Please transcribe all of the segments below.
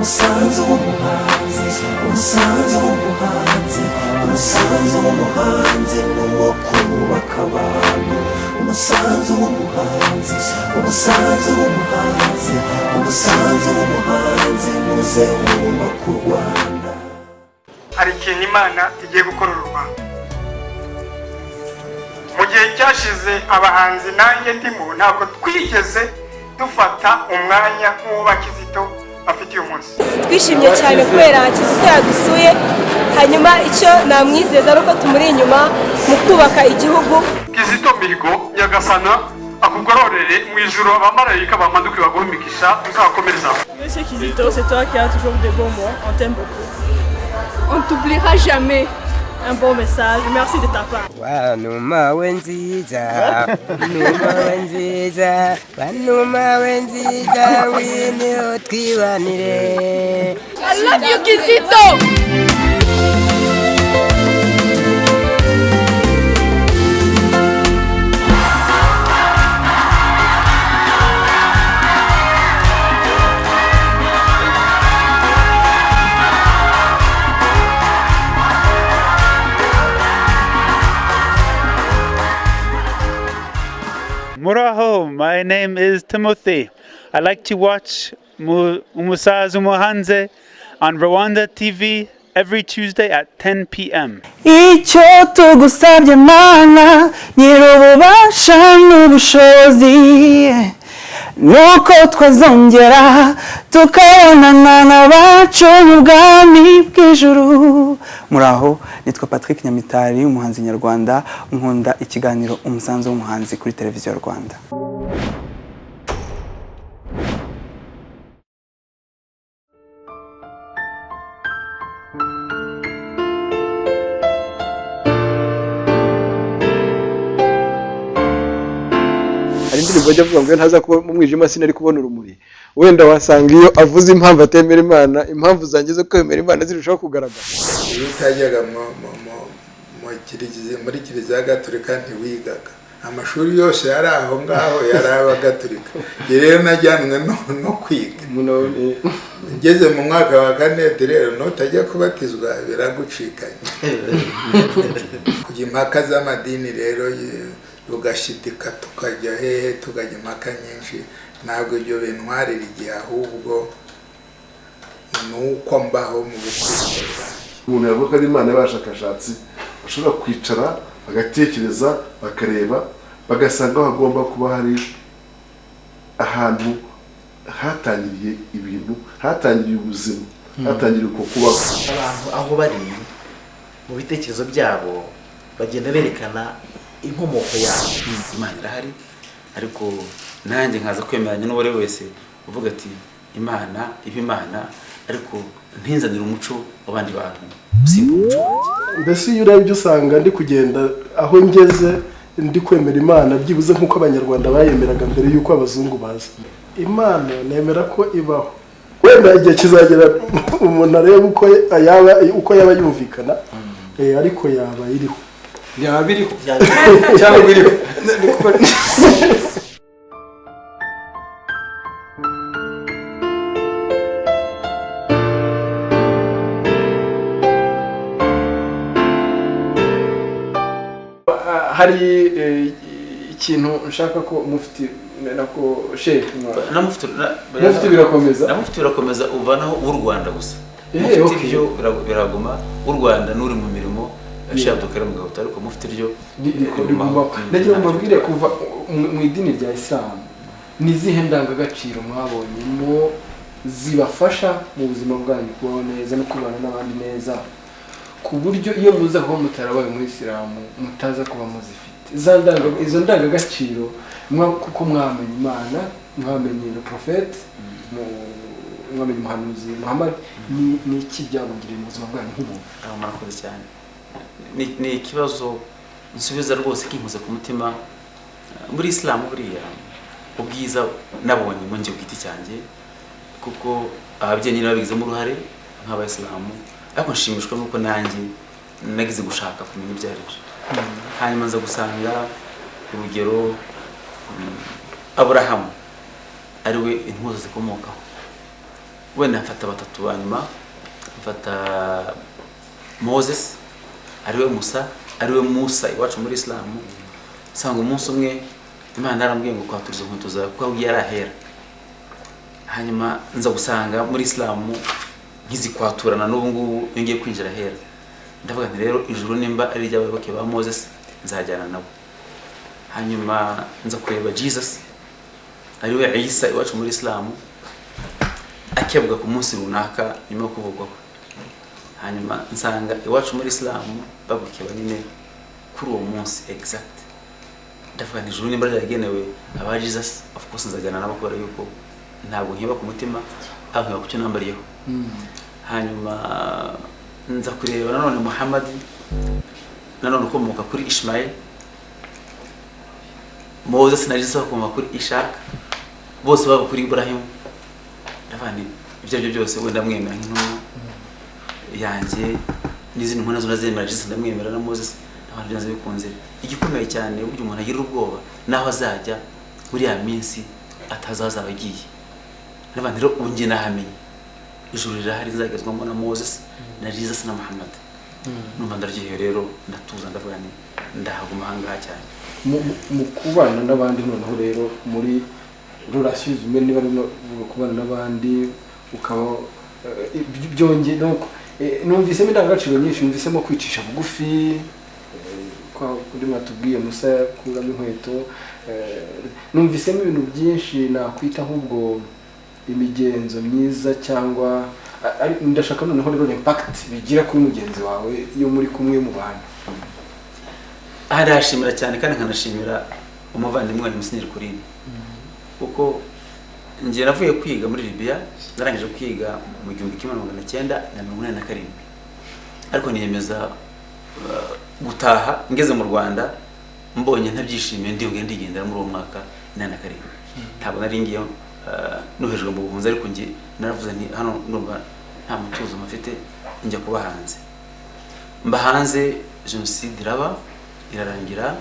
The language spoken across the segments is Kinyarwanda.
umusanzu w'umuhanzi umusanzu w'umuhanzi umusanzu w'umuhanzi nuwo kubaka abantu umusanzu w'umuhanzi umusanzu w'umuhanzi umusanzu w'umuhanzi muze wubaka u Rwanda. Hari ikintu Imana igiye gukorera u Rwanda. Mu gihe cyashize abahanzi nanjye ndimo ntabwo twigeze dufata umwanya nk'uwo Kizito afite uyu munsi. Twishimye cyane kubera Kizito yadusuye, hanyuma icyo namwizeza ari uko tumuri inyuma mu kubaka igihugu. Kizito Mihigo Nyagasana akugororere mu ijuru abamarayika bamanuke baguhimigisha uzakomereza. Monsieur Kizito, c'est toi qui as toujours de bons mots, on t'aime beaucoup. On ne t'oubliera jamais. Un bon message, merci de ta part. Wanuma wenziza, numa wenziza, wanuma wenziza, wini otkiwanire. I love you, Kizito! Muraho, my name is Timothy. I like to watch Umusaza Umuhanzi on Rwanda TV every Tuesday at 10 p.m. Icyo tugusabye Mana nyir'ububasha n'ubushobozi nuko twazongera tukabonana n'abacu mu bwami bw'ijuru. Muraho, nitwa Patrick Nyamitari, umuhanzi nyarwanda, nkunda ikiganiro umusanzu w'umuhanzi kuri televiziyo Rwanda. Hari indirimbo bajya kuvuga ngo ntaza kuba mu mwijima sinari kubona urumuri. Wenda wasanga iyo avuze impamvu atemera Imana, impamvu zangize kwemera Imana zirushaho kugaragara. Iyo utajyaga muri kiliziya gatolika ntiwigaga, amashuri yose yari aho ngaho yari abagatolika. Rero najyanwe no kwiga. Ngeze mu mwaka wa 4 rero nutajya kubatizwa biragucikanye. Kujya impaka z'amadini rero ugashidika tukajya hehe tukajya impaka nyinshi, ntabwo ibyo bintwarira igihe, ahubwo nuko mbaho mu bukristo. Umuntu yavuga ko Imana y'abashakashatsi bashobora kwicara bagatekereza bakareba bagasanga hagomba kuba hari ahantu hatangiriye ibintu, hatangiriye ubuzima, hatangiriye uko kubaho. Abantu aho bari mu bitekerezo byabo bagenda berekana inkomoko yabo. Imana irahari, ariko nanjye nkaza kwemeranya n'uwari wese uvuga ati Imana Imana, ariko ntinzanira umuco w'abandi bantu usimba umuco wanjye. Mbese iyo urebye usanga ndi kugenda aho ngeze ndi kwemera Imana byibuze nk'uko abanyarwanda bayemeraga mbere y'uko abazungu baza. Imana nemera ko ibaho, wenda igihe kizagera umuntu areba uko yaba yumvikana, ariko yaba iriho. Yaba biriho cyangwa biriho. Hari ikintu nshaka ko mufti nako sheikh mufti birakomeza uvanaho u Rwanda gusa. Mufti byo biraguma u Rwanda n'uri mu mirimo yashabukira mu gahuta, ariko mufti ryo riguma. Ndagira ngo mbabwire kuva mu idini rya Islam nizihe ndangagaciro mwabonyemo zibafasha mu buzima bwanyu kubaho neza no kubana n'abandi neza, ku buryo iyo muza kuba mutarabaye muri Islam mutaza kuba muzifite izo ndangagaciro kuko mwamenye Imana, mwamenye le prophète, mwamenye umuhanuzi Muhammad, ni iki byabungiriye mu buzima bwanyu nk'umuntu? Murakoze cyane. Ni ikibazo nsubiza rwose kinkoze ku mutima. Muri Islam buriya ubwiza nabonye mu nje bwiti cyanjye, kuko ababyeyi nabigizemo uruhare nk'abayisilamu, ariko nshimishwa nuko nanjye nagize gushaka kumenya ibyo ari byo. Hanyuma nza gusanga urugero Aburahamu ariwe intwaro zikomokaho. wenda mfata batatu banyuma, mfata Moses ariwe Musa, ariwe Musa iwacu muri Islam. Sanga umunsi umwe Imana yarambwiye ngo kwaturiza inkweto zawe kuko yari ahera. Hanyuma nza gusanga muri Islam nkizikwaturana n'ubu ngubu ngiye kwinjira ahera. Ndavuga nti rero ijuru nimba ari ry'abayoboke ba Moses nzajyana nabo. Hanyuma nza kureba Jesus ariwe Isa iwacu muri Islam akebwa ku munsi runaka nyuma yo kuvugwaho. Hanyuma nsanga iwacu muri Islam babukeba nyine kuri uwo munsi exact. Ndavuga nti ijuru nimba ryagenewe aba Jesus, of course nzajyana nabo kubera yuko ntabwo nkiba ku mutima ahubwo ku cyo nambariyeho. Hanyuma nza kureba nanone Muhammad nanone ukomoka kuri Ishmael, Moses na Jesus bakomoka kuri Ishaq, bose baba kuri Ibrahim. Ndavuga nti ibyo byose wenda mwemera nk'intumwa yanjye n'izindi nkuna zo nazemera Jesus ndamwemera na Moses abantu byanze bikunze. Igikomeye cyane buryo umuntu agira ubwoba naho azajya muri ya minsi atazaza abagiye. Ndavuga nti rero ungiye nahamenye ijuru rirahari zagezwamo na Moses na Jesus na Muhammad. Numva ndaryohewe rero ndatuza ndavuga nti ndahaguma ahangaha cyane. Mu kubana n'abandi noneho rero muri relation zimwe niba no kubana n'abandi ukaba byongeye no numvisemo indangagaciro nyinshi, numvisemo kwicisha bugufi kwa kuri matubwiye Musa kuramo inkweto, numvisemo ibintu byinshi nakwita ahubwo imigenzo myiza cyangwa ndashaka noneho rero impact bigira kuri mugenzi wawe iyo muri kumwe mu bantu. Arashimira cyane kandi nkanashimira umuvandimwe wa Musenyeri Kurini kuko ngiye navuye kwiga muri Libya, narangije kwiga mu 1987 ariko niyemeza gutaha ngeze mu Rwanda mbonye ntabyishimiye ndigendera muri uwo mwaka 87. Ntabwo nari ngiye nohejwe mu buhunzi ariko ngi naravuze nti hano ndumva nta mutuzo mafite njya kuba hanze. Mba hanze jenoside irarangira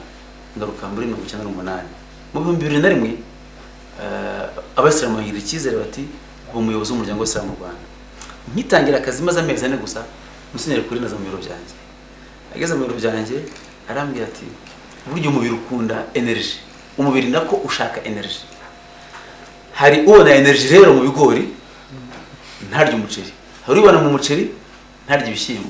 ngaruka muri 1998. Mu 2001 abasilamu bagira icyizere bati umuyobozi w'umuryango w'Isilamu mu Rwanda. Nkitangira akazi maze amezi 4 gusa Musenyeri Kurini aza mu biro byanjye. Ageze mu biro byanjye arambwira ati buryo umubiri ukunda energy, umubiri nako ushaka energy. Hari ubona energy rero mu bigori ntarya umuceri, hari ubona mu muceri ntarya ibishyimbo.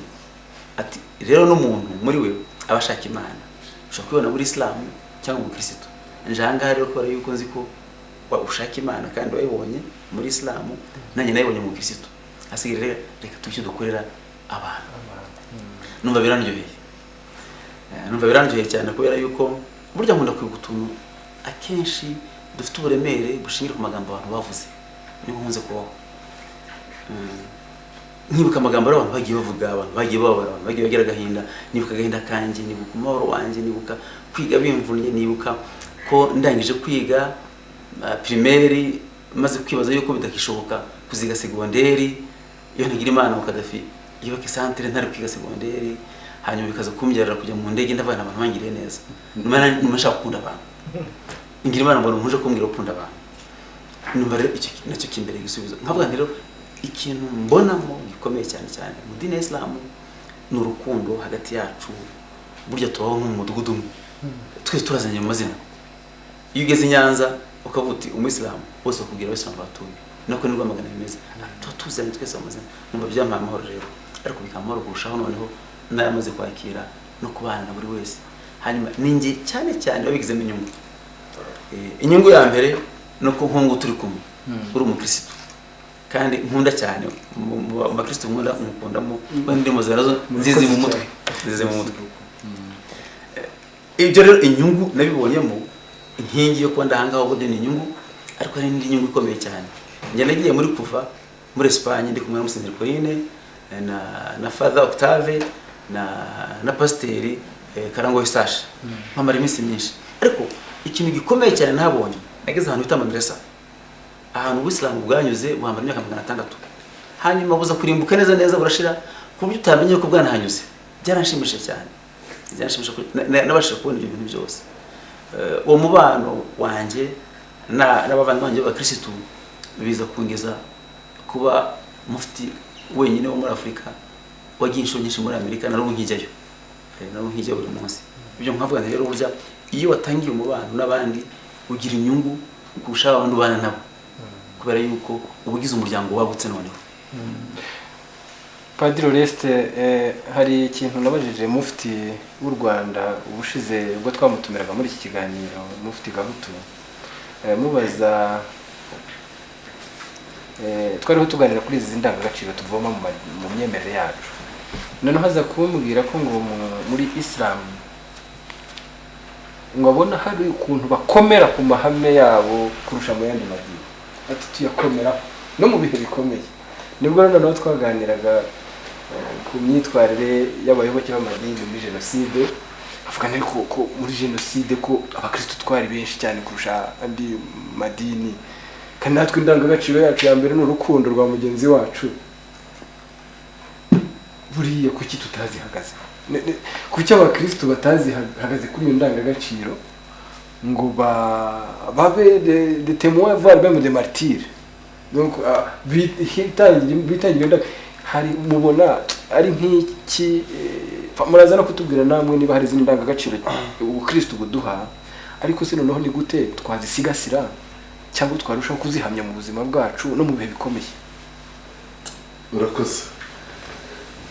Ati rero n'umuntu muri we abashaka Imana ushaka kubona muri Islam cyangwa mu Kristo. Njanga rero ko yuko nzi ko ushaka Imana kandi wayibonye muri Islam nanjye nayibonye mu Kristo. Asigire reka tucyo dukorera abantu. Numva biranjoheye cyane kubera yuko burya nkunda kwigutuntu akenshi dufite uburemere bushingira ku magambo abantu bavuze. Niho nkunze kubaho. Nibuka amagambo abantu bagiye bavuga, abantu bagiye babara, abantu bagiye bagira gahinda, nibuka gahinda kanje, nibuka umubabaro wanjye, nibuka kwiga bimvunye, nibuka ko ndangije kwiga primaire maze kwibaza yuko bidakishoboka kuziga segonderi, iyo ntigira Imana mu Kadafi yubaka centre ntari kwiga segonderi, hanyuma bikaza kumbyarira kujya mu ndege ndavana abantu bangiriye neza. Numva nshaka gukunda abantu. Ngira Imana mbona umuntu uje kumbwira gukunda abantu. Numva rero icyo nacyo kimbere gisubizo. Nkavuga rero ikintu mbonamo gikomeye cyane mu dini ya Islam ni urukundo hagati yacu. Burya tubaho nk'umudugudu umwe. Twese turazanye mu mazina. Iyo ugeze Nyanza ukavuti umuyisilamu bose bakubwira abasilamu batuye. Nako nirwa magana bimeze. Tuzanye twese amazina. Numva byampa amahoro rero. Ariko bikamahoro kurushaho noneho nayamaze kwakira no kubana na buri wese. Hanyuma ninjye cyane babigizemo inyungu. Inyungu ya mbere nuko nkungu turi kumwe. Uri umukristo. Kandi nkunda cyane mu bakristo nkunda umukundamo bandi mu zarazo nzizi mu mutwe. Ibyo rero inyungu nabibonyemo inkingi yo kwanda hangaho bode ni inyungu ariko hari n'indi nyungu ikomeye cyane. Njye nagiye muri kuva muri Espagne ndi kumwe na Musenyeri Kurini na Father Octave na Pasiteri Karangwa Eustache. Mpamara iminsi myinshi. Ariko ikintu gikomeye cyane nabonye nageze ahantu bita madrasa. Ahantu Ubusilamu bwanyuze buhambara imyaka 600. Hanyuma buza kurimbuka neza burashira ku buryo utamenye ko bwanahanyuze. Byaranshimishije cyane. Nabashije kubona ibyo bintu byose. Uwo mubano wanjye n'abavandimwe b'Abakristo biza kungeza kuba mufti wenyine wo muri Afurika wagiye inshuro nyinshi muri Amerika na n'ubu nkijyayo buri munsi. Ibyo nkavuga rero burya iyo watangiye umubano n'abandi ugira inyungu kurusha abandi ubana nabo, kubera yuko ubugize umuryango wagutse noneho. Padiri Oreste, hari ikintu nabajije mufti w'u Rwanda ubushize ubwo twamutumiraga muri iki kiganiro, mufti Gahutu, mubaza twariho tuganira kuri izi ndangagaciro tuvoma mu myemerere yacu, noneho haza kumbwira ko ngo muri Islam ngo abona hari ukuntu bakomera ku mahame yabo kurusha mu yandi madini, ati tuyakomera no mu bihe bikomeye. Nibwo noneho twaganiraga ku myitwarire y'abayoboke b'amadini muri jenoside, avuga ko muri jenoside ko abakristo twari benshi cyane kurusha andi madini, kandi natwe indangagaciro yacu ya mbere ni urukundo rwa mugenzi wacu. Buriya kuki tutazihagaze? Kuki abakristo batazihagaze kuri iyo ndangagaciro ngo babe de témoins voire même des martyrs? Donc bitangira hari mubona ari nk'iki, muraza no kutubwira namwe niba hari izindi ndangagaciro ubukristo buduha, ariko se noneho ni gute twazisigasira cyangwa twarushaho kuzihamya mu buzima bwacu no mu bihe bikomeye? Urakoze.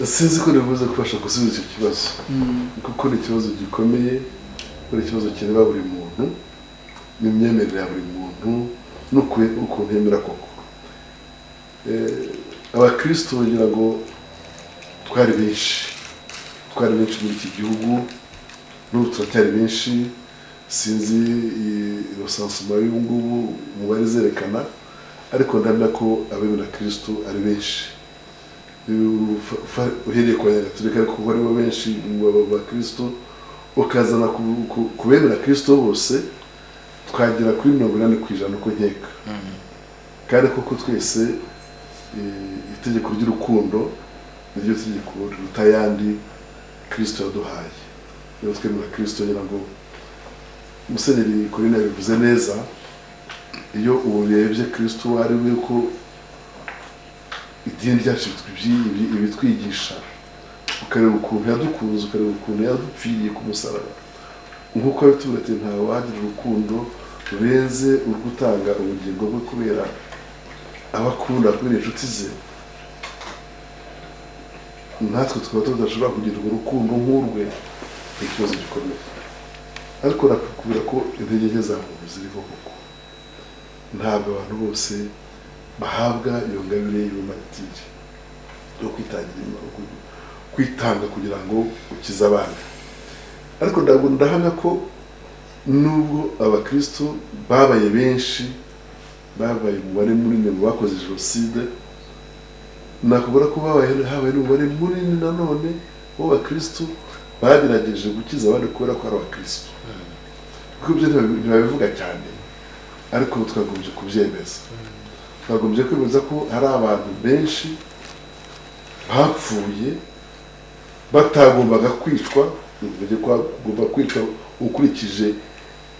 Sinzi ko nibuze kubasha gusubiza icyo kibazo, kuko ni ikibazo gikomeye, buri kibazo kireba buri muntu n'imyemerere ya buri muntu n'ukuntu yemera koko. Abakristo bagira ngo twari benshi muri iki gihugu, n'ubu turacyari benshi. Sinzi rosansuma y'ubu ngubu umubare zerekana, ariko ndamya ko abemera Kristo ari benshi. Uhereye ku Banyagatolika ariko kuko aribo benshi mu bakristo, ukazana ku bemera Kristo bose twagera kuri 80% uko nkeka. Kandi koko twese itegeko ry'urukundo niryo tegeko rutayandi Kristo yaduhaye. Iyo twemera Kristo ngira ngo Musenyeri Corina bivuze neza, iyo urebye Kristo ari we ko idini ryacu ibitwigisha, ukareba ukuntu yadukunze, ukareba ukuntu yadupfiriye ku musaraba, nk'uko bitubwira ati nta wagira urukundo rurenze urugutanga ubugingo bwe kubera abakunda, kubera inshuti ze. Natwe tukaba tudashobora kugira urwo rukundo nk'urwe, ni ikibazo gikomeye. Ariko nakubwira ko intege nke za muntu ziriho koko, ntabwo abantu bose bahabwa iyo ngabire y'ubumatiri yo kwitanga kugira ngo ukize abandi. Ariko ndahamya ko nubwo abakristo babaye benshi, babaye umubare munini mu bakoze jenoside, nakubwira ko habaye n'umubare munini nanone w'abakristo bagerageje gukiza abandi kubera ko ari abakristo. Kuko ibyo ntibabivuga cyane, ariko twagombye kubyemeza. Twagombye kwemeza ko hari abantu benshi bapfuye batagombaga kwicwa, bivuze ko bagomba kwicwa ukurikije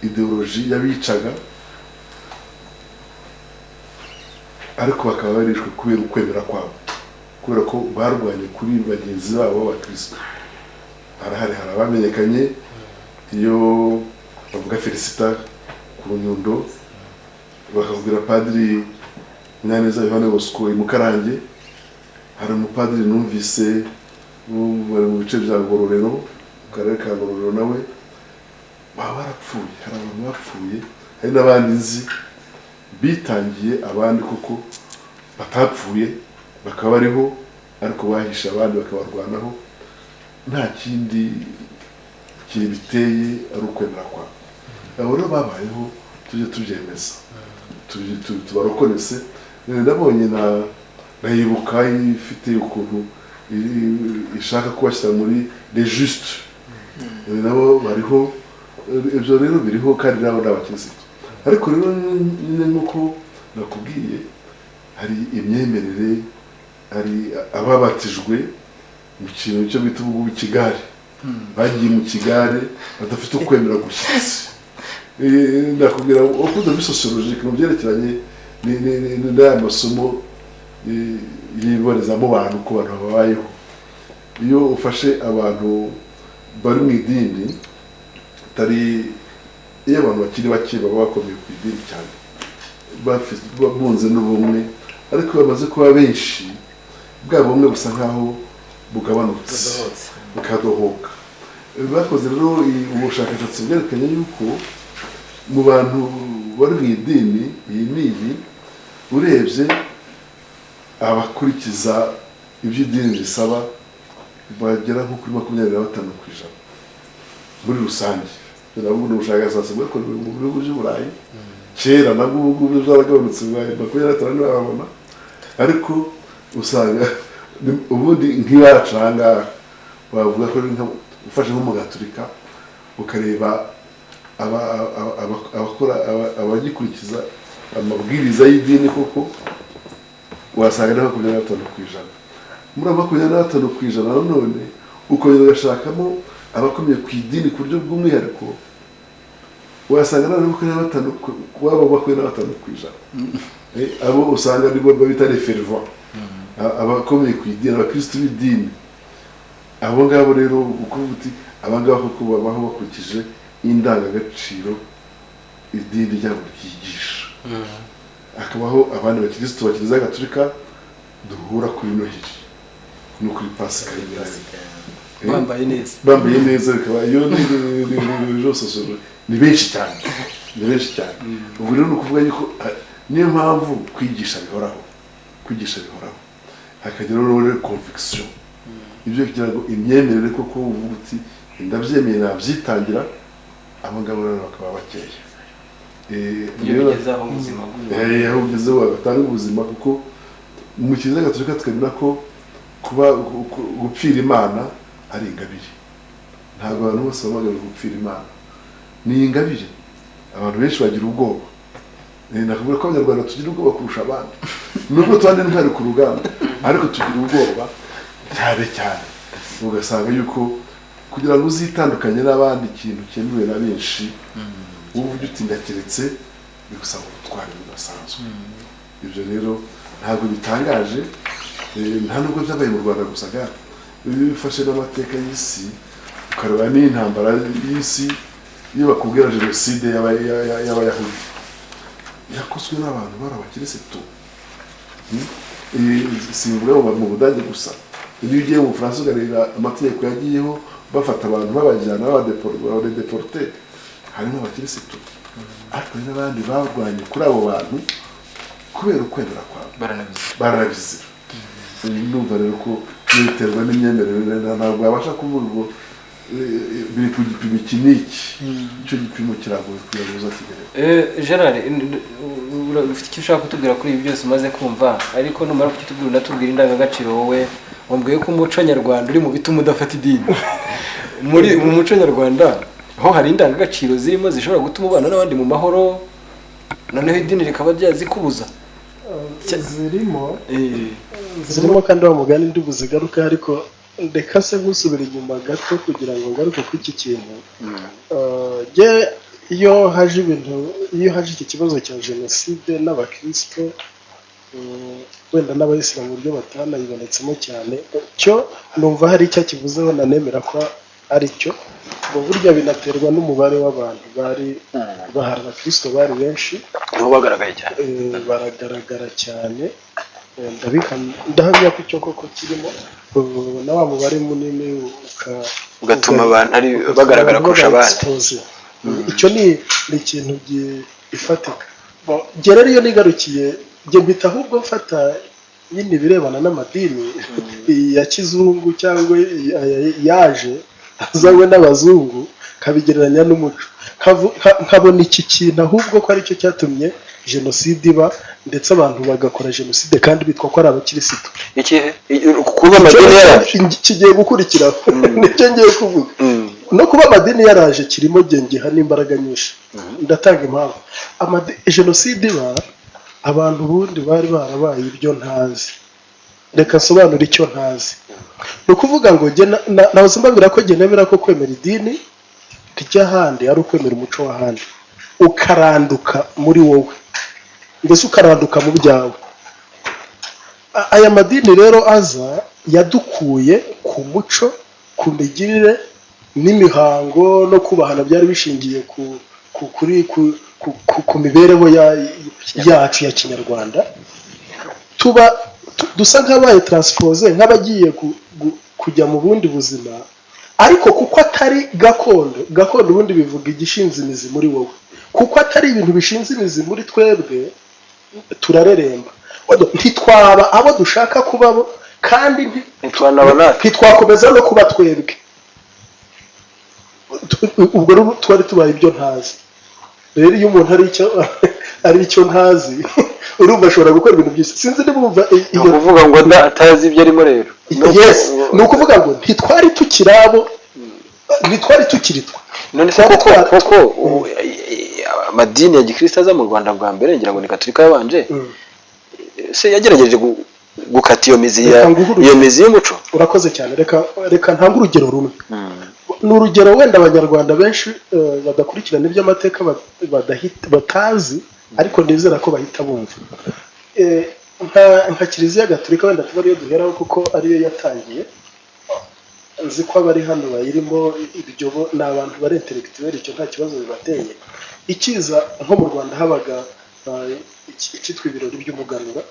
ideoloji y'abicaga, ariko bakaba barishwe kubera ukwemera kwabo, kubera ko barwanye kuri bagenzi babo b'abakristo. Hari abamenyekanye, iyo bavuga Felicita ku Nyundo, bakabwira Padiri Nyaneza Yohane Bosco i Mukarange, hari umupadiri numvise bari mu bice bya Ngororero, mu karere ka Ngororero, nawe baba barapfuye. Hari abantu bapfuye, hari n'abandi nzi bitangiye abandi koko batapfuye, bakaba bariho ariko bahisha abandi bakabarwanaho. Nta kindi biteye ari ukwemera kwabo. Abo rero babayeho, tujye tubyemeza, tubarokonese. Ndabonye nayibuka ifite ukuntu ishaka kubashyira muri les justes, nabo bariho. Ibyo rero biriho kandi nabo n'abakirisitu. Ariko rero nyine nk'uko nakubwiye, hari imyemerere, hari ababatijwe mu kintu cyo bita ubu ikigare, bagiye mu kigare badafite ukwemera gushyitsi. Ndakubwira uko de vue sociologique mu byerekeranye n'aya masomo yiborezamo abantu uko abantu babayeho. Iyo ufashe abantu bari mu idini iyo abantu bakiri bake baba bakomeye ku idini cyane bunze n'ubumwe, ariko bamaze kuba benshi bwa bumwe busa nkaho bugabanutse bukadohoka. Bakoze rero ubushakashatsi bwerekanye yuko mu bantu bari mu idini iyi n'iyi, urebye abakurikiza ibyo idini risaba bagera nko kuri 25% muri rusange. Ndavuga ubushakashatsi bwakorewe mu bihugu by'Uburayi, kera nabwo ubu byaragabanutse 25 n'ababona, ariko usanga ubundi nk'ibacanga bavuga ko ufashe nk'umugaturika ukareba abakora abagikurikiza amabwiriza y'idini koko wasanga na 25%. Muri 25% nanone ukongera ugashakamo abakomeye ku idini ku buryo bw'umwihariko wasanga na 25%. Abo usanga nibo babita les fervents, abakomeye ku idini, abakristo b'idini. Abo ngabo rero uko uti abangabo koko babaho bakurikije indangagaciro idini ryabo ryigisha. Akabaho abandi bakristo bakiriza Gatolika duhura kuri Noheli no kuri Pasika bambaye neza, bikaba iyo ni benshi cyane. Ubwo rero ni ukuvuga yuko niyo mpamvu kwigisha bihoraho, hakagira rero conviction, ibyo kugira ngo imyemerere koko uvuga uti ndabyemeye nabyitangira, abangabo rero bakaba bakeya. Iyo bigezaho ubuzima bw'umuntu, aho ugezeho bagatanga ubuzima, kuko mu Kiliziya Gatolika twemera ko kuba gupfira Imana ari ingabire. Ntabwo abantu bose bamagana gupfira Imana, ni ingabire. Abantu benshi bagira ubwoba. Nakubwira ko Abanyarwanda tugira ubwoba kurusha abandi, nubwo twandi ntari ku rugamba, ariko tugira ubwoba cyane. Ugasanga yuko kugira ngo uzitandukanye n'abandi ikintu cyemewe na benshi, uvuga uti ndakeretse bigusaba ubutwari budasanzwe. Ibyo rero ntabwo bitangaje, nta nubwo byabaye mu Rwanda gusa kandi bifashe n'amateka y'isi, ukareba n'intambara y'isi. Iyo bakubwira jenoside y'Abayahudi yakozwe n'abantu bari abakirisitu, simvuga mu Budage gusa, iyo ugiye mu Bufaransa ukareba amategeko yagiyeho bafata abantu babajyana babadeporte, harimo abakirisitu, ariko n'abandi barwanye kuri abo bantu kubera ukwemera kwabo, baranabizira. Numva rero ko biterwa n'imyemerere, ntabwo wabasha kuvuga ngo biri ku gipimo iki n'iki, icyo gipimo kiragoye kugira ngo uzakigere. Gerard, ufite icyo ushaka kutubwira kuri ibi byose umaze kumva, ariko numara kukitubwira unatubwira indangagaciro wowe wambwiye ko umuco nyarwanda uri mu bituma udafata idini. Mu muco nyarwanda ho hari indangagaciro zirimo zishobora gutuma ubana n'abandi mu mahoro, noneho idini rikaba ryazikubuza. Zirimo kandi wa mugani ndi buzigaruka, ariko reka se gusubira inyuma gato kugira ngo ngaruke kuri iki kintu. Iyo haje iki kibazo cya jenoside n'abakristo, wenda n'abayisilamu mu buryo batanayibonetsemo cyane, cyo numva hari icyo kivuzeho, nanemera ko ari cyo. Ngo burya binaterwa n'umubare w'abantu bari bahari. Abakristo bari benshi, niho bagaragaye cyane, baragaragara cyane. Ndahamya ko icyo koko kirimo, na wa mubare munini ugatuma abantu ari bagaragara kurusha abandi. Icyo ni ikintu gifatika. Gera rero nigarukiye njye mpita ahubwo mfata yindi birebana n'amadini ya kizungu cyangwa yaje azanywe n'abazungu, kabigereranya n'umuco, nkabona iki kintu ahubwo ko ari cyo cyatumye jenoside iba, ndetse abantu bagakora jenoside kandi bitwa ko ari abakirisitu. Kuba amadini yaraje kigiye gukurikiraho, nicyo ngiye kuvuga. No kuba amadini yaraje kirimo gengiha n'imbaraga nyinshi. Ndatanga impamvu. Jenoside iba, abantu bundi bari barabaye ibyo ntazi. Reka nsobanura icyo ntazi. Ni ukuvuga ngo nahoze mbabwira ko nemera ko kwemera idini ry'ahandi ari ukwemera umuco w'ahandi, ukaranduka muri wowe, mbese ukaranduka mu byawe. aya madini rero aza yadukuye ku muco, ku migirire n'imihango no kubahana byari bishingiye ku mibereho yacu ya kinyarwanda. Dusa nk'abaye transpose, nk'abagiye kujya mu bundi buzima, ariko kuko atari gakondo ubundi bivuga igishinze imizi muri wowe, kuko atari ibintu bishinze imizi muri twebwe, turareremba. Ntitwaba abo dushaka kubabo, kandi ntitwakomeza no kuba twebwe. Ubwo rero twari tubaye ibyo ntazi. Rero iyo umuntu ari icyo ntazi, urumva ashobora gukora ibintu byinshi. Sinzi niba umva iyo kuvuga ngo atazi ibyo arimo rero. Yes, ni ukuvuga ngo ntitwari tukiri abo, ntitwari tukiri twa. None se koko amadini ya gikristo aza mu Rwanda bwa mbere, ngira ngo ni Gatolika yabanje, se yagerageje gukata iyo mizi y'umuco. Urakoze cyane. Reka ntange urugero rumwe. Ni urugero wenda abanyarwanda benshi badakurikirana iby'amateka batazi, ariko nizera ko bahita bumva. Nka Kiliziya Gatolika wenda tuba ariyo duheraho kuko ariyo yatangiye. Nzi ko abari hano bayirimo ibyo ni abantu bari intellectuel, icyo nta kibazo bibateye. Ikiza nko mu Rwanda habaga icyitwa ibirori by'umuganura,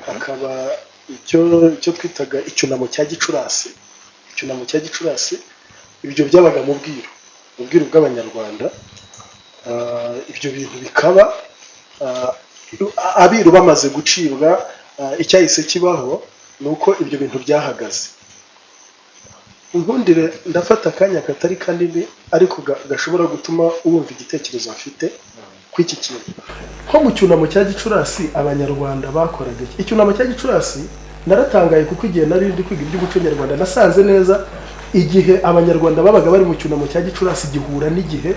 hakaba icyo twitaga icyunamo cya Gicurasi. Icyunamo cya Gicurasi ibyo byabaga mu bwiru bw'abanyarwanda. Ibyo bintu bikaba abiru bamaze gucibwa, icyahise kibaho ni uko ibyo bintu byahagaze. Nkundire ndafata akanya katari kanini, ariko gashobora gutuma wumva igitekerezo afite kw'iki kintu. Nko mu cyunamo cya Gicurasi abanyarwanda bakoraga icyunamo cya Gicurasi, naratangaye kuko igihe nari ndi kwiga iby'umuco nyarwanda nasanze neza igihe abanyarwanda babaga bari mu cyunamo cya Gicurasi gihura n'igihe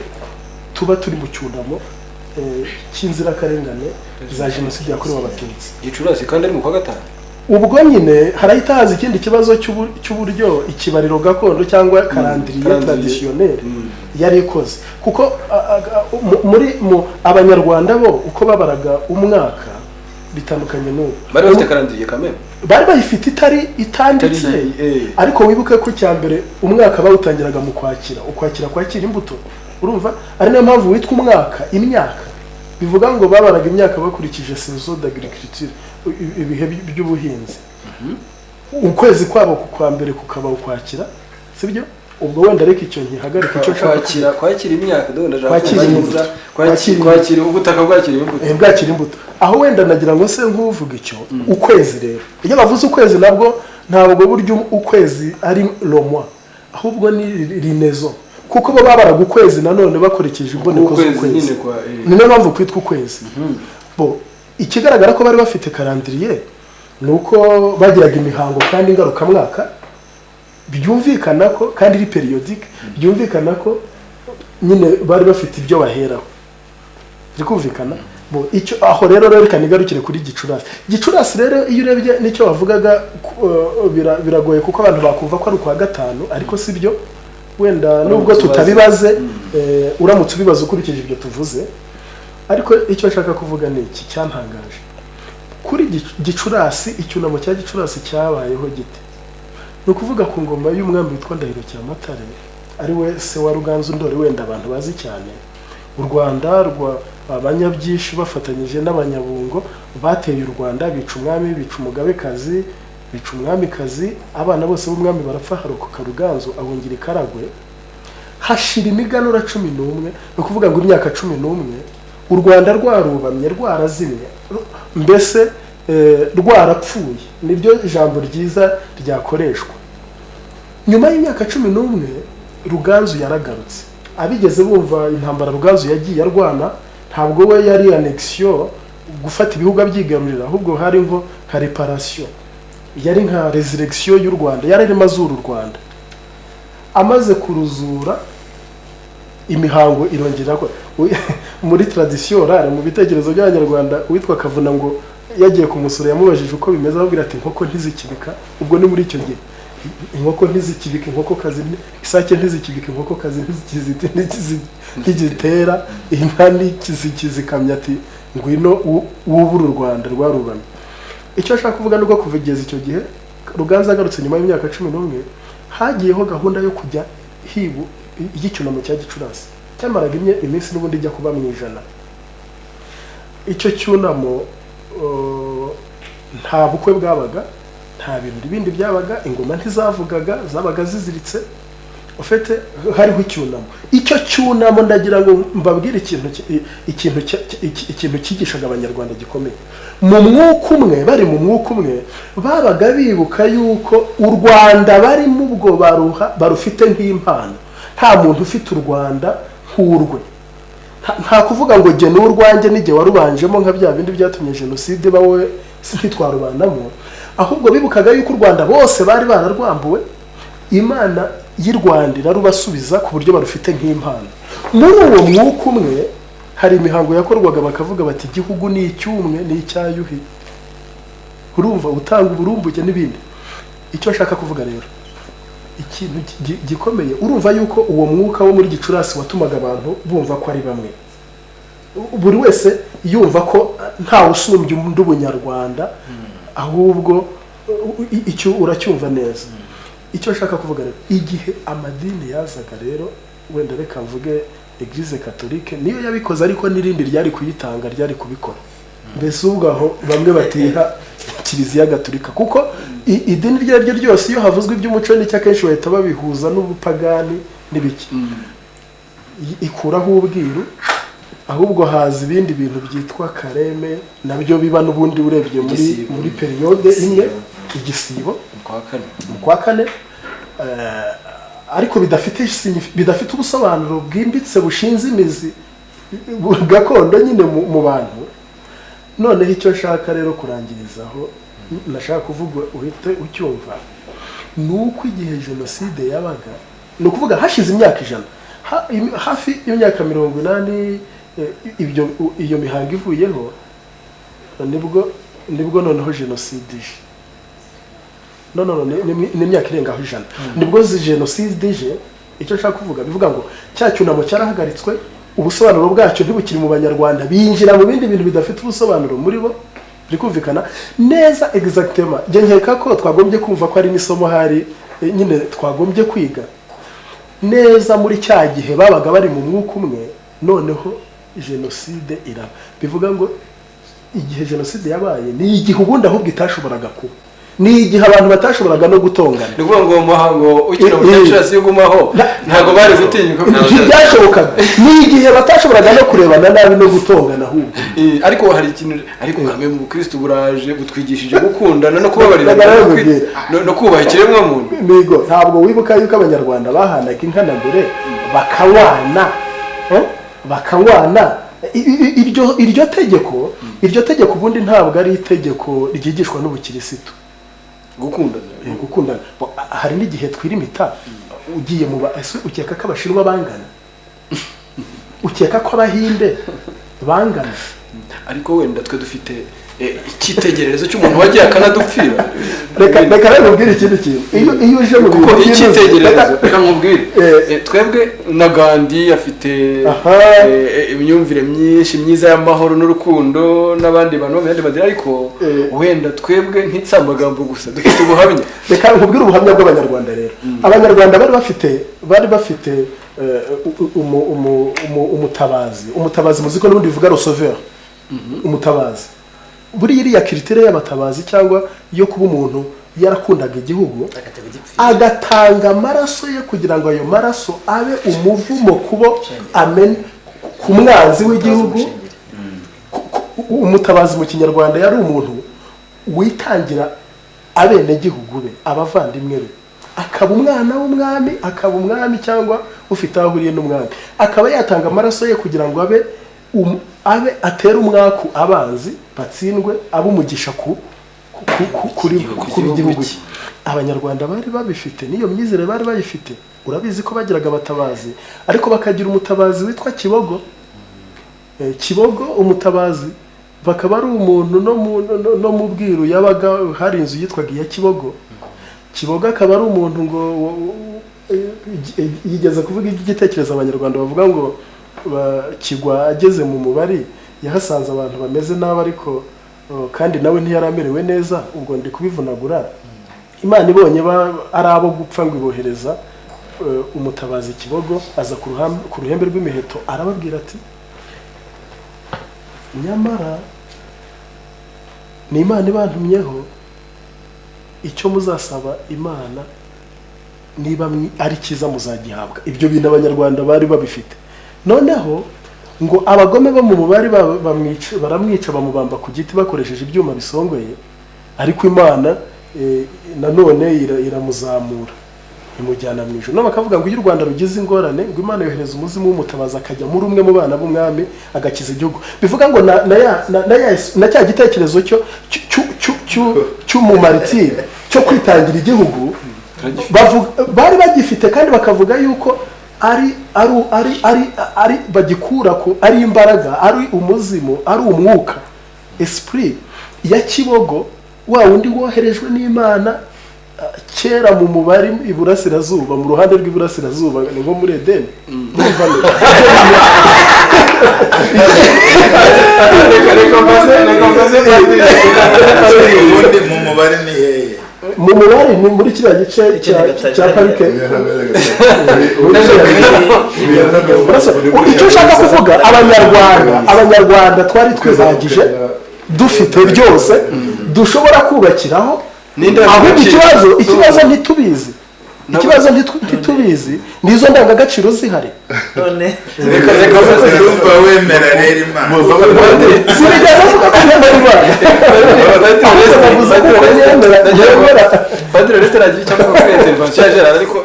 tuba turi mu cyunamo cy'inzirakarengane za jenoside yakorewe Abatutsi. Gicurasi kandi ari mu kwa gatanu. Ubwo nyine harahita haza ikindi kibazo cy'uburyo ikibariro gakondo cyangwa karandiriye traditionnel yari ikoze, kuko mu abanyarwanda bo uko babaraga umwaka bitandukanye n'ubu. Bari bafite karandiriye kameme, bari bayifite itanditse, ariko wibuke ko cyambere umwaka bawutangiraga mu kwakira imbuto. Urumva ari nayo mpamvu witwa umwaka imyaka, bivuga ngo babaraga imyaka bakurikije saison d'agriculture, ibihe by'ubuhinzi. Ukwezi kwabo kwa mbere kukaba ukwakira, sibyo? Ubwo wenda reka icyo nkihagarika icyo kwakira imyaka, kwakira ubutaka bwakira imbuto. Aho wenda nagira ngo se nk'uvuga icyo ukwezi rero. Iyo bavuze ukwezi nabwo ntabwo buryo ukwezi ari le mois, ahubwo ni linezo, kuko bo babaraga ukwezi nanone bakoresheje imboneko z'ukwezi. Ni nayo mpamvu kwitwa ukwezi. Bo ikigaragara ko bari bafite karandiriye nuko bagiraga imihango kandi ngarukamwaka, byumvikana ko kandi iri periodique, byumvikana ko nyine bari bafite ibyo baheraho. Bikumvikana? Bo icyo aho rero reka nigarukire kuri Gicurasi rero iyo urebye nicyo bavugaga biragoye kuko abantu bakumva ko ari kwa gatanu, ariko sibyo. Wenda nubwo tutabibaze, uramutse ubibaza ukurikije ibyo tuvuze, ariko icyo nshaka kuvuga ni iki cyantangaje kuri Gicurasi. Icyunamo cya Gicurasi cyabayeho gite? Ni ukuvuga ku ngoma y'umwami witwa Ndahiro Cyamatare, ari we se wa Ruganzu Ndori, wenda abantu bazi cyane. U Rwanda rwa abanyabyinshi bafatanyije n'abanyabungo bateye u Rwanda, bica umwami, bica umugabekazi, bica umwamikazi, abana bose b'umwami barapfa, harokoka Ruganzu ahungira i Karagwe. Hashira imiganura 11, ni ukuvuga ngo imyaka 11 u Rwanda rwarubamye, rwarazimye, mbese rwarapfuye. Nibyo ijambo ryiza ryakoreshwa. Nyuma y'imyaka 11 Ruganzu yaragarutse. Abigeze bumva intambara Ruganzu yagiye arwana, ntabwo we yari annexion gufata ibihugu byigarurira, ahubwo hari ngo nka reparation, yari nka resurrection y'u Rwanda, yari arimo azura u Rwanda. Amaze kuruzura, imihango irongera ko muri tradition orale, mu bitekerezo by'abanyarwanda, witwa Kavuna ngo yagiye kumusura yamubajije uko bimeze, ababwira ati inkoko ntizikibika. Ubwo ni muri icyo gihe inkoko ntizikibika, inkoko kazi, isake ntizikibika, inkoko kazi ntizitera, inka ntizikamya ati ngwino wubura u Rwanda rwarubamye. icyo ashaka kuvuga nuko kuvugeza icyo gihe Ruganza agarutse nyuma y'imyaka 11 hagiyeho gahunda yo kujya hibu igicyunamo cya Gicurasi cyamaraga iminsi n'ubundi ijya kuba mu ijana. Icyo cyunamo nta bukwe bwabaga, nta bintu bindi byabaga, ingoma ntizavugaga, zabaga ziziritse. Ofete hariho icyunamo. Icyo cyunamo ndagira ngo mbabwire ikintu cyigishaga abanyarwanda gikomeye. Mu mwuka umwe, bari mu mwuka umwe, babaga bibuka yuko u Rwanda bari mu bwo barufite nk'impano. Nta muntu ufite u Rwanda nk'urwe. Nta kuvuga ngo jye n'urwanjye nige warubanjemo nka bya bindi byatumye jenoside bawe ntitwarubandamo, ahubwo bibukaga yuko u Rwanda bose bari bararwambuwe, Imana y'u Rwanda irarubasubiza ku buryo barufite nk'impano. Muri uwo mwuka umwe hari imihango yakorwaga bakavuga bati igihugu ni icyumwe ni icyayuhi, urumva utanga uburumbuke n'ibindi. Icyo ashaka kuvuga rero ikintu gikomeye, urumva yuko uwo mwuka wo muri Gicurasi watumaga abantu bumva ko ari bamwe, buri wese yumva ko nta usumbye undi Ubunyarwanda, ahubwo icyo uracyumva neza. Icyo ashaka kuvuga rero, igihe amadini yazaga rero, wenda reka mvuge Eglise Catholique niyo yabikoze, ariko n'irindi ryari kuyitanga ryari kubikora. Mbese ubwo aho bamwe batiha Kiliziya Gatolika, kuko idini ryo ryose iyo havuzwe iby'umuco n'icyo akenshi bahita babihuza n'ubupagani n'ibiki. Ikuraho ubwiru, ahubwo haza ibindi bintu byitwa kareme, nabyo biba n'ubundi urebye muri periode imwe, igisibo mu kwa kane, ariko bidafite ubusobanuro bwimbitse bushinze imizi gakondo nyine mu bantu. Noneho icyo nshaka rero kurangirizaho, nashaka kuvuga uhite ucyumva, nuko igihe jenoside yabaga, no kuvuga hashize imyaka 100, hafi y'imyaka 80, iyo mihango ivuyeho, nibwo noneho jenoside ije. Ni imyaka irengaho 100 nibwo jenoside ije. Icyo nshaka kuvuga bivuga ngo cya cyunamo cyarahagaritswe, ubusobanuro bwacyo ntibukiri mu Banyarwanda, binjira mu bindi bintu bidafite ubusobanuro muri bo. Bikumvikana neza exactement. Je nkeka ko twagombye kumva ko ari n'isomo hari nyine twagombye kwiga neza. Muri cya gihe babaga bari mu mwuka umwe, noneho jenoside iraba. Bivuga ngo igihe jenoside yabaye ni igihe ubundi ahubwo itashoboraga kuba, ni igihe abantu batashoboraga no gutongana. Ni kuvuga ngo muhango ukina mu Gicurasi yo gumaho ntago bari gutinyuka, byashobokaga. Ni igihe batashoboraga no kurebana nabi no gutongana ahubwo. Ariko hari ikintu, ariko kamwe mu Kristo buraje butwigishije gukundana no kubabarira no kubaha ikiremwa muntu. Migo, ntabwo wibuka yuko Abanyarwanda bahanaga inkana mbere bakanywana. Iryo tegeko ubundi ntabwo ari itegeko ryigishwa n'ubukirisitu. Gukundana hari n'igihe twirimita, ugiye mu ese ukeka ko Abashinwa bangana, ukeka ko Abahinde bangana, ariko wenda twe dufite icyitegererezo cy'umuntu wagiye akanadupfira. Reka rero mbwira ikintu iyo uje mu bintu icyitegererezo, reka nkubwire twebwe na Gandhi afite imyumvire myinshi myiza y'amahoro n'urukundo n'abandi bantu b'abandi madini, ariko wenda twebwe nk'itsamagambo gusa dufite ubuhamya. Reka nkubwire ubuhamya bw'Abanyarwanda rero. Abanyarwanda bari bafite umutabazi muziko n'ubundi bivuga le sauveur. Umutabazi buri iriya kiritire y'abatabazi cyangwa yo kuba umuntu yarakundaga igihugu, agatanga amaraso ye kugira ngo ayo maraso abe umuvumo kubo amen ku mwanzi w'igihugu. Umutabazi mu Kinyarwanda yari umuntu witangira abenegihugu be, abavandimwe be, akaba umwana w'umwami, akaba umwami cyangwa ufite aho ahuriye n'umwami, akaba yatanga amaraso ye kugira ngo abe atera umwaku abanzi batsindwe, abumugisha kuri igihugu cye. Abanyarwanda bari babifite, niyo myizere bari bayifite. Urabizi ko bagiraga abatabazi, ariko bakagira umutabazi witwa Kibogo. Kibogo umutabazi bakaba ari umuntu no mu bwiru yabaga hari inzu yitwaga iya Kibogo. Kibogo akaba ari umuntu ngo yigeze kuvuga igitekerezo Abanyarwanda bavuga ngo Kigwa ageze mu mubari yahasanze abantu bameze nabi, ariko kandi nawe ntiyaramerewe neza, ubwo ndi kubivunagura. Imana ibonye ari abo gupfa ngo ibohereza umutabazi Kibogo, aza ku ruhembe rw'imiheto arababwira ati nyamara ni Imana ibantumyeho, icyo muzasaba Imana niba ari cyiza muzagihabwa. Ibyo bintu abanyarwanda bari babifite. Noneho ngo abagome bo mu bari baramwica bamubamba ku giti bakoresheje ibyuma bisongoye, ariko Imana nanone iramuzamura imujyana mu ijuru. Nabo bakavuga ngo iyo u Rwanda rugize ingorane ngo Imana yohereza umuzimu w'umutabazi akajya muri umwe mu bana b'umwami agakiza igihugu. Bivuga ngo na cya gitekerezo cy'umumaritire cyo kwitangira igihugu bari bagifite, kandi bakavuga yuko ari bagikura ko ari imbaraga, ari umuzimu, ari umwuka, esprit ya Kibogo, wa wundi woherejwe n'Imana kera mu mubari iburasirazuba, mu ruhande rw'iburasirazuba, ni nko muri Edeni. mu mubare ni hehe? Mu mubare ni muri kiriya gice cya parike. Icyo ushaka kuvuga, abanyarwanda twari twihagije, dufite byose dushobora kubakiraho. Ahubwo ikibazo ntitubizi, nizo ndangagaciro zihari. None reka urumva wemera rero Imana sinigeze avuga ko yemera Imana. Padiri rero turagira icyo avuga kuri intervention ya Gerard, ariko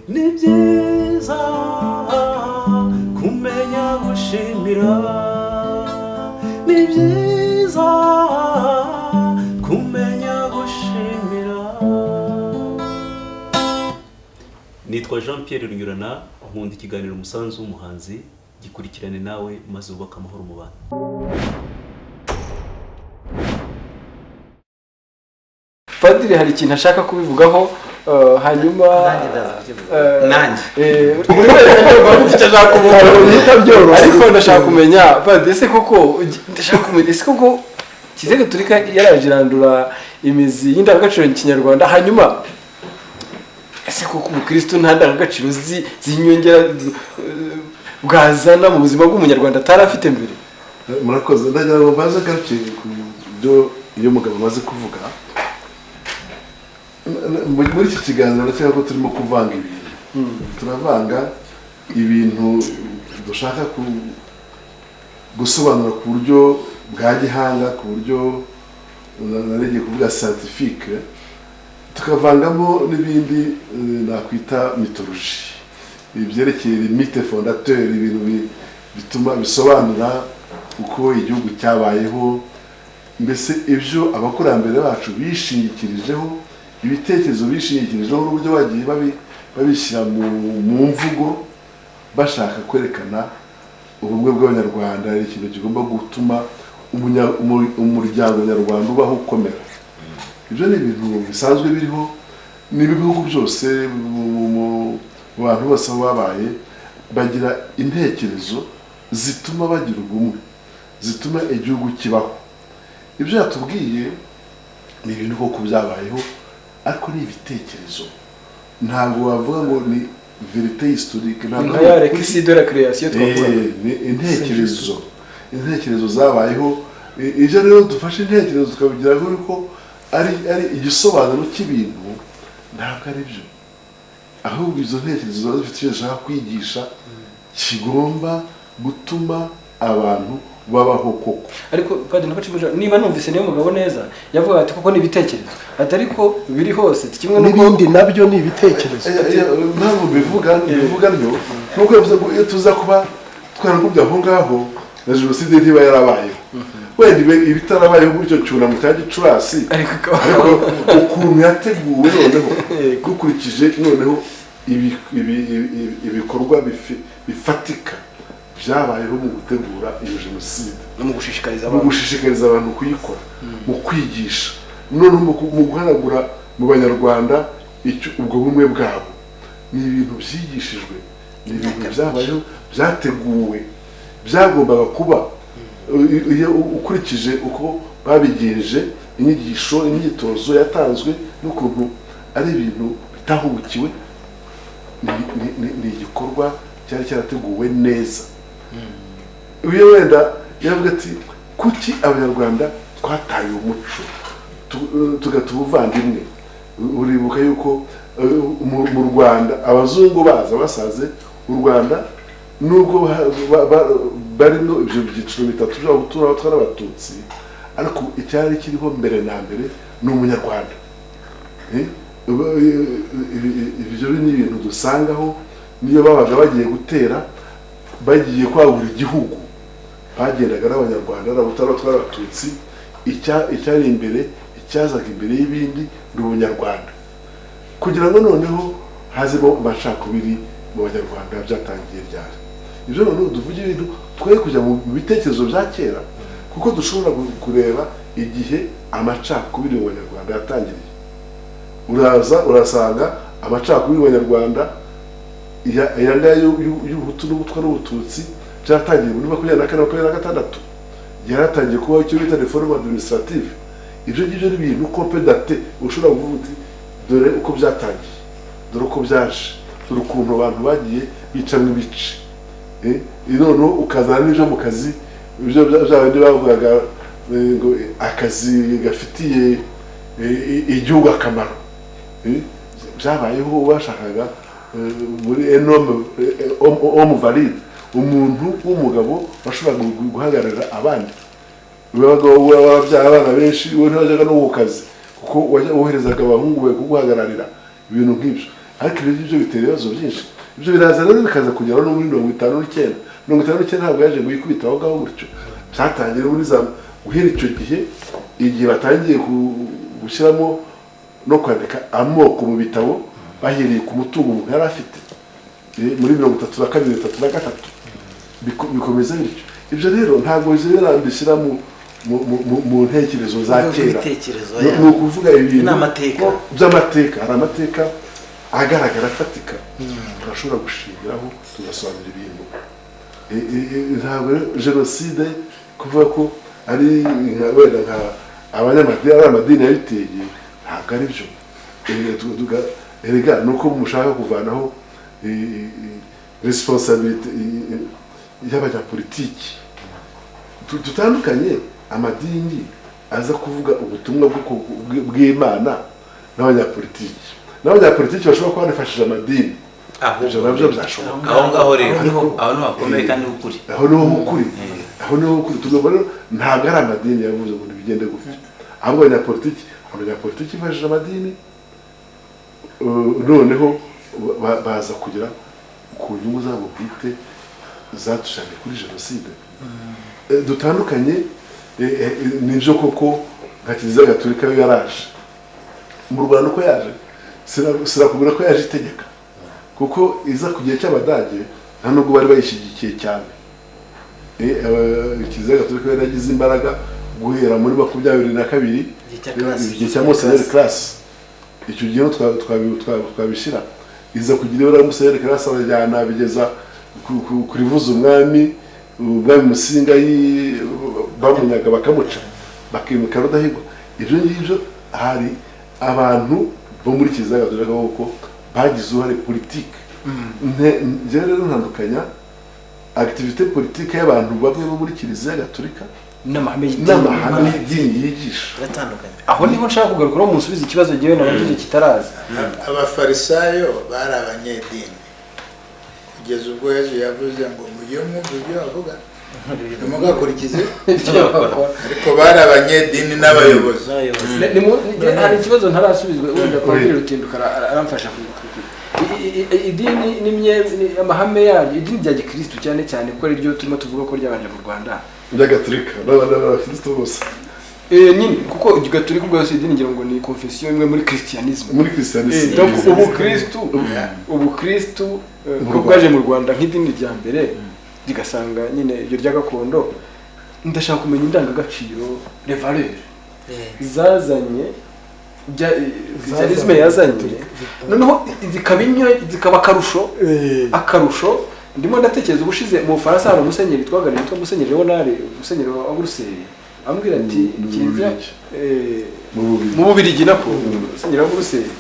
ni byiza kumenya gushimira, ni byiza kumenya gushimira. Nitwa Jean Pierre Runyurana, nkunda ikiganiro Umusanzu w'umuhanzi, gikurikirane nawe maze ubaka amahoro mu bantu. Padiri hari ikintu ashaka kubivugaho, hanyuma nanjye buri wese ashaka kuvuga, ariko ndashaka kumenya Padiri, ese koko ndashaka kumenya ese koko Kiliziya Gatolika yarajirandura imizi y'indangagaciro y'Ikinyarwanda, hanyuma ese koko umukristo nta ndangagaciro zinyongera bwazana mu buzima bw'umunyarwanda atari afite mbere? Murakoze, ndagira ngo baze gace ku byo iyo mugabo amaze kuvuga. Muri iki kiganiro ndashaka ko turimo kuvanga ibintu. Turavanga ibintu dushaka gusobanura ku buryo bwa gihanga, ku buryo naregiye kuvuga scientifique, tukavangamo n'ibindi nakwita mythologie, ibyerekeye mythe fondateur, ibintu bituma bisobanura uko igihugu cyabayeho, mbese ibyo abakurambere bacu bishingikirijeho, ibitekerezo bishingikirijeho n'uburyo bagiye babishyira mu mvugo bashaka kwerekana ubumwe bw'abanyarwanda, ikintu kigomba gutuma umuryango nyarwanda ubaho ukomera. Ibyo ni ibintu bisanzwe biriho n'ibihugu byose, mu bantu bose babaye bagira intekerezo zituma bagira ubumwe, zituma igihugu kibaho. Ibyo yatubwiye ni ibintu koko byabayeho, ariko ni ibitekerezo, ntabwo wavuga ngo ni vérité historique, ntabwo ya récit de la création twavuga, ni intekerezo zabayeho. Ibyo rero dufashe intekerezo tukabigiraho ko ari igisobanuro cy'ibintu, ntabwo ari byo, ahubwo izo ntekerezo ziba zifite icyo zishaka kwigisha kigomba gutuma abantu babaho koko. Ariko Padiri Nakacibuja, niba numvise niyo mugabo neza, yavuga ati koko ni ibitekerezo, atari ko biri hose kimwe n'ibindi nabyo ni ibitekerezo. Ntabwo bivuga nyo, nuko yavuze ngo iyo tuza kuba twarakubye aho ngaho na jenoside ntiba yarabayeho, wenda ibitarabayeho muri icyo cyunamo cya Gicurasi, ariko ukuntu yateguwe noneho gukurikije noneho ibikorwa bifatika byabayeho mu gutegura iyo jenoside no mu gushishikariza abantu kuyikora, mu kwigisha, noneho mu guhanagura mu banyarwanda ubwo bumwe bwabo. Ni ibintu byigishijwe ni ibintu byabayeho byateguwe byagombaga kuba iyo ukurikije uko babigenje inyigisho imyitozo yatanzwe n'ukuntu ari ibintu bitahubukiwe ni igikorwa cyari cyarateguwe neza. Iyo wenda yavuga ati kuki abanyarwanda twataye umuco tugata ubuvandimwe. Uribuka yuko mu Rwanda abazungu baza basaze u Rwanda nubwo barimo ibyo byiciro bitatu by'abahutu n'abatwa n'abatutsi ariko icyari kiriho mbere na mbere ni umunyarwanda. Ibyo ni ibintu dusangaho niyo babaga bagiye gutera bagiye kwagura igihugu bagendaga n'abanyarwanda n'abahutu n'abatwa n'abatutsi icyari imbere icyazaga imbere y'ibindi ni ubunyarwanda kugira ngo noneho hazemo amacakubiri mu banyarwanda byatangiye ryari. Ibyo noneho tuvuge ibintu twe kujya mu bitekerezo bya kera kuko dushobora kureba igihe amacakubiri mu banyarwanda yatangiriye. Urasanga amacakubiri mu banyarwanda yanga y'ubuhutu n'ubutwa n'ubututsi byatangiye muri 2024-2026 yaratangiye kubaho icyo bita reforme administrative. Ibyo ngibyo ni ibintu compedate ushobora kuvuga uti dore uko byatangiye dore uko byaje dore ukuntu abantu bagiye bicamo ibice. Noneho ukazana n'ibyo mu kazi ibyo byabandi bavugaga ngo akazi gafitiye igihugu akamaro byabayeho bashakaga muri homme valide umuntu w'umugabo washoboraga guhagararira abandi. Wabyara abana benshi we ntibajyaga no ku kazi kuko woherezaga abahungu bawe kuguhagararira ibintu nk'ibyo. Ariko ibyo bitera ibibazo byinshi. Ibyo biraza rero bikaza kugeraho no muri 59 ntabwo yaje guyikubita aho ngaho gutyo. Byatangiye muri za guhera icyo igihe batangiye gushyiramo no kwandika amoko mu bitabo bahereye ku mutungo umuntu yari afite muri 32-33 bikomeza bityo. Ibyo rero ntabwo bizera bishyira mu ntekerezo za kera ni ukuvuga ibintu by'amateka. Hari amateka agaragara afatika turashobora gushingiraho tugasobanura ibintu. Ntabwo jenoside kuvuga ko ari wenda nka abanyamadini ari amadini yabiteye ntabwo ari byo. Erega nuko mushaka kuvanaho responsabilité y'abanyapolitiki tutandukanye. Amadini aza kuvuga ubutumwa bw'Imana n'abanyapolitiki bashobora kuba banafashije amadini. Ibyo nabyo byashoboka. Aho ngaho rero aho niho hakomeye kandi ukuri. Aho niho ukuri tugomba rero ntabwo ari amadini yavuze ngo bigende gutya ahubwo abanyapolitiki bafashije amadini noneho baza kugira ku nyungu zabo bwite zatushanye kuri jenoside. Dutandukanye nibyo koko nka Kiliziya Gatolika yo yaraje mu Rwanda uko yaje sirakubwira ko yaje itegeka kuko iza ku gihe cy'Abadage nta nubwo bari bayishyigikiye cyane. Kiliziya Gatolika yaragize imbaraga guhera muri 22 igihe cya Monseigneur Classe. Icyo gihe twabishyira iza kugira ibara Monseigneur Classe abajyana bigeza kuri vuza umwami Musinga bamunyaga bakamuca bakimika Rudahigwa. Ibyo ngibyo hari abantu bo muri Kiliziya Gatolika kuko bagize uruhare politike. Njye rero ntandukanya activité politique y'abantu bamwe bo muri Kiliziya Gatolika n'amahame y'idini yigisha. Aho niho nshaka kugaruka mu nsubiza ikibazo gihe nabanje kitaraza. Abafarisayo bari abanyedini kugeza ubwo Yesu yavuze ngo mujye mwumva ibyo bavuga mugakurikize ariko bari abanyedini n'abayobozi. Hari ikibazo ntarasubizwe wenda kwa Rutinduka aramfasha idini amahame yayo idini rya Gikristo cyane cyane ko ari ryo turimo tuvuga ko ryabanje mu Rwanda rya Gatolika n'Abakristo bose. Nyine kuko Gatolika ubwo yose idini ngira ngo ni confession imwe muri Christianisme. Donc ubukristo ko bwaje mu Rwanda nk'idini rya mbere rigasanga nyine iryo rya gakondo. Ndashaka kumenya indangagaciro les valeurs zazanye christianisme yazanye noneho zikaba akarusho ndimo ndatekereza ubushize mu Bufaransa hari umusenyeri twaganiriye witwa Musenyeri Leonard Musenyeri wa Bruxelles ambwira ati kiliziya mu Bubiligi nako Musenyeri wa Bruxelles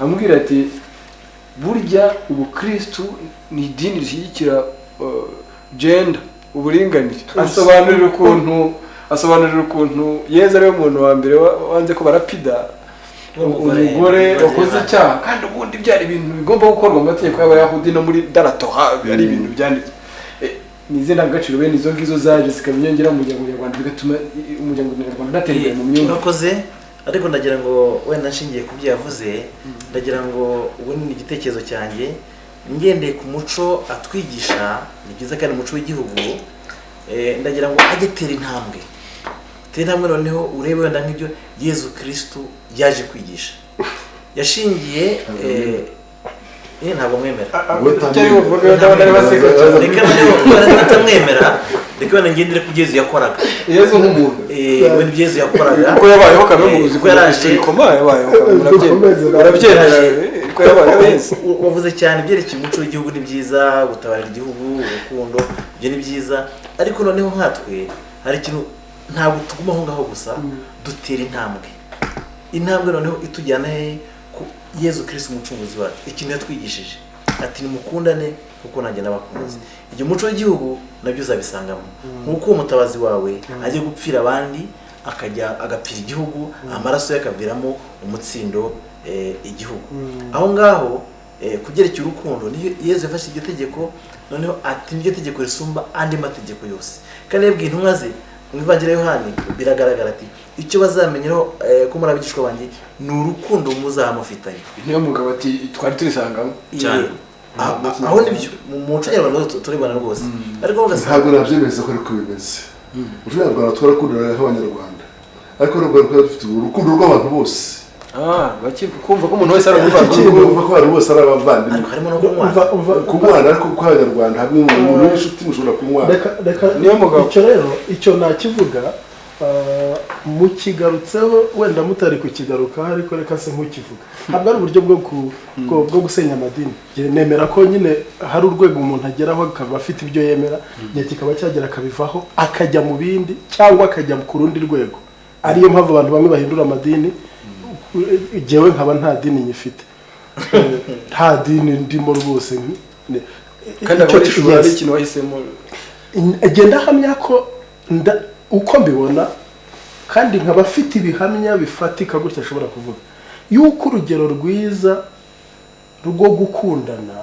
ambwira ati burya ubukristu ni idini rishyigikira gender uburinganire asobanurira ukuntu Yezu ari we muntu wa mbere wanze ko barapida umugore wakoze icyaha kandi ubundi byari ibintu bigomba gukorwa mu mategeko y'Abayahudi no muri Daratoha ari ibintu byanditse nize ndagaciro bene izo ngizo zaje zikamenyongera mu muryango nyarwanda bigatuma umuryango nyarwanda ndatembera mu myumvire urakoze ariko ndagira ngo wenda nshingiye ku byo yavuze ndagira ngo ubundi igitekerezo cyanjye ngendeye ku muco atwigisha ni byiza kandi umuco w'igihugu ndagira ngo agetera intambwe noneho urebe wenda nk'ibyo Yezu Kristo yaje kwigisha yashingiye ntabwo mwemera reka wenda ngendere ku Yezu yakoraga Yezu nk'umuntu wenda Yezu yakoraga uko yabayeho kamwe mu buzima bw'ikoma yabayeho wavuze cyane ibyerekeye umuco w'igihugu ni byiza gutabarira igihugu urukundo ibyo ni byiza ariko noneho nkatwe hari ikintu ntabwo tuguma aho ngaho gusa dutera intambwe noneho itujyana ku Yezu Kristo umucunguzi wacu ikintu yatwigishije ati nimukundane kuko nanjye nabakunze igihe umuco w'igihugu nabyo uzabisangamo nk'uko umutabazi wawe ajya gupfira abandi akajya agapfira igihugu amaraso ye akaviramo umutsindo igihugu aho ngaho kugerekera urukundo niyo Yezu yafashe iryo tegeko noneho ati niryo tegeko risumba andi mategeko yose kandi yabwiye intumwa ze mu Ivanjiri ya Yohani biragaragara ati icyo bazamenyeraho ko muri abigishwa banjye ni urukundo muzamufitanye niyo mugabo ati twari turisangamo cyane aho nibyo mu muco nyarwanda turibana rwose ariko ntabwo nabyemeza ko ariko bimeze umuco nyarwanda twarakundana nk'abanyarwanda ariko nubwo dufite urukundo rw'abantu bose kumva ko umuntu wese ari kumva ko abantu bose ari abavandimwe kumwana ariko ko abanyarwanda hamwe umuntu w'inshuti mushobora kumwana niyo mugabo icyo nakivuga mukigarutseho wenda mutari kukigaruka ariko reka se nkukivuga ntabwo ari uburyo bwo gusenya amadini nemera ko nyine hari urwego umuntu ageraho akaba afite ibyo yemera igihe kikaba cyagera akabivaho akajya mu bindi cyangwa akajya ku rundi rwego ariyo mpamvu abantu bamwe bahindura amadini jewe nkaba nta dini nyifite nta dini ndimo rwose kandi abashobora ari ikintu wahisemo agenda hamya ko uko mbibona kandi nkaba afite ibihamya bifatika gutya ashobora kuvuga yuko urugero rwiza rwo gukundana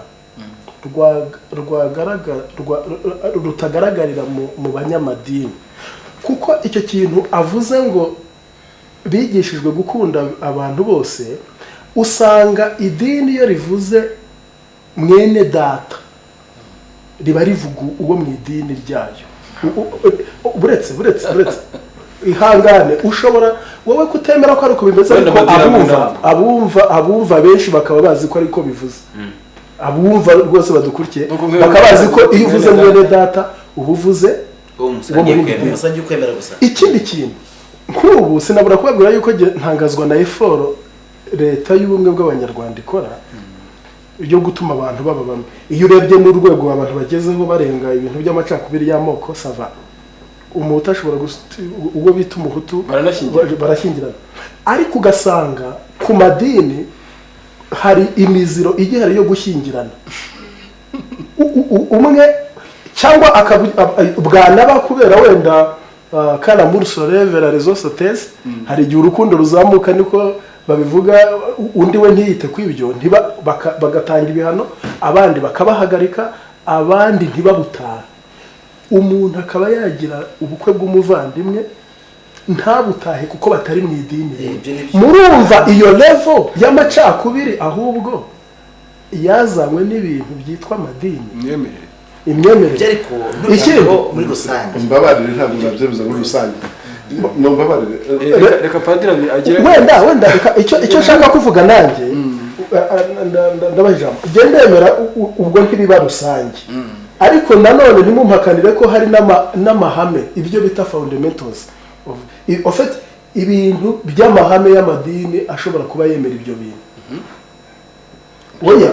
rutagaragarira mu banyamadini kuko icyo kintu avuze ngo bigishijwe gukunda abantu bose usanga idini iyo rivuze mwene data riba rivuga uwo mu idini ryayo buretse ihangane ushobora wowe kutemera ko ariko bimeze ariko abumva benshi bakaba bazi ko ariko bivuze abumva rwose badukurikiye bakaba bazi ko iyo uvuze mwene data uba uvuze ikindi kintu nk'ubu sinabura kubabwira yuko ntangazwa na eforo leta y'ubumwe bw'abanyarwanda ikora yo gutuma abantu baba bamwe iyo urebye n'urwego abantu bagezeho barenga ibintu by'amacakubiri y'amoko sava umuhutu ashobora ubwo bita umuhutu barashyingirana ariko ugasanga ku madini hari imiziro igihari yo gushyingirana umwe cyangwa bwanaba kubera wenda kana muri sorevera rezo sotesi hari igihe urukundo ruzamuka niko babivuga undi we ntiyite kw'ibyo bagatanga ibihano abandi bakabahagarika abandi ntibabutahe umuntu akaba yagira ubukwe bw'umuvandimwe ntabutahe kuko batari mu idini murumva iyo levo y'amacakubiri ahubwo yazanywe n'ibintu byitwa amadini imyemerere ariko ntuko muri rusange mbabarire ntabwo nabyemeza muri rusange mbabarire reka padiri agire wenda icyo nshaka kuvuga nanjye ndabaha ijambo ndemera ubwo ntibiba rusange ariko nanone ntimumpakanire ko hari n'amahame ibyo bita fundamentals ibintu by'amahame y'amadini ashobora kuba yemera ibyo bintu. Oya,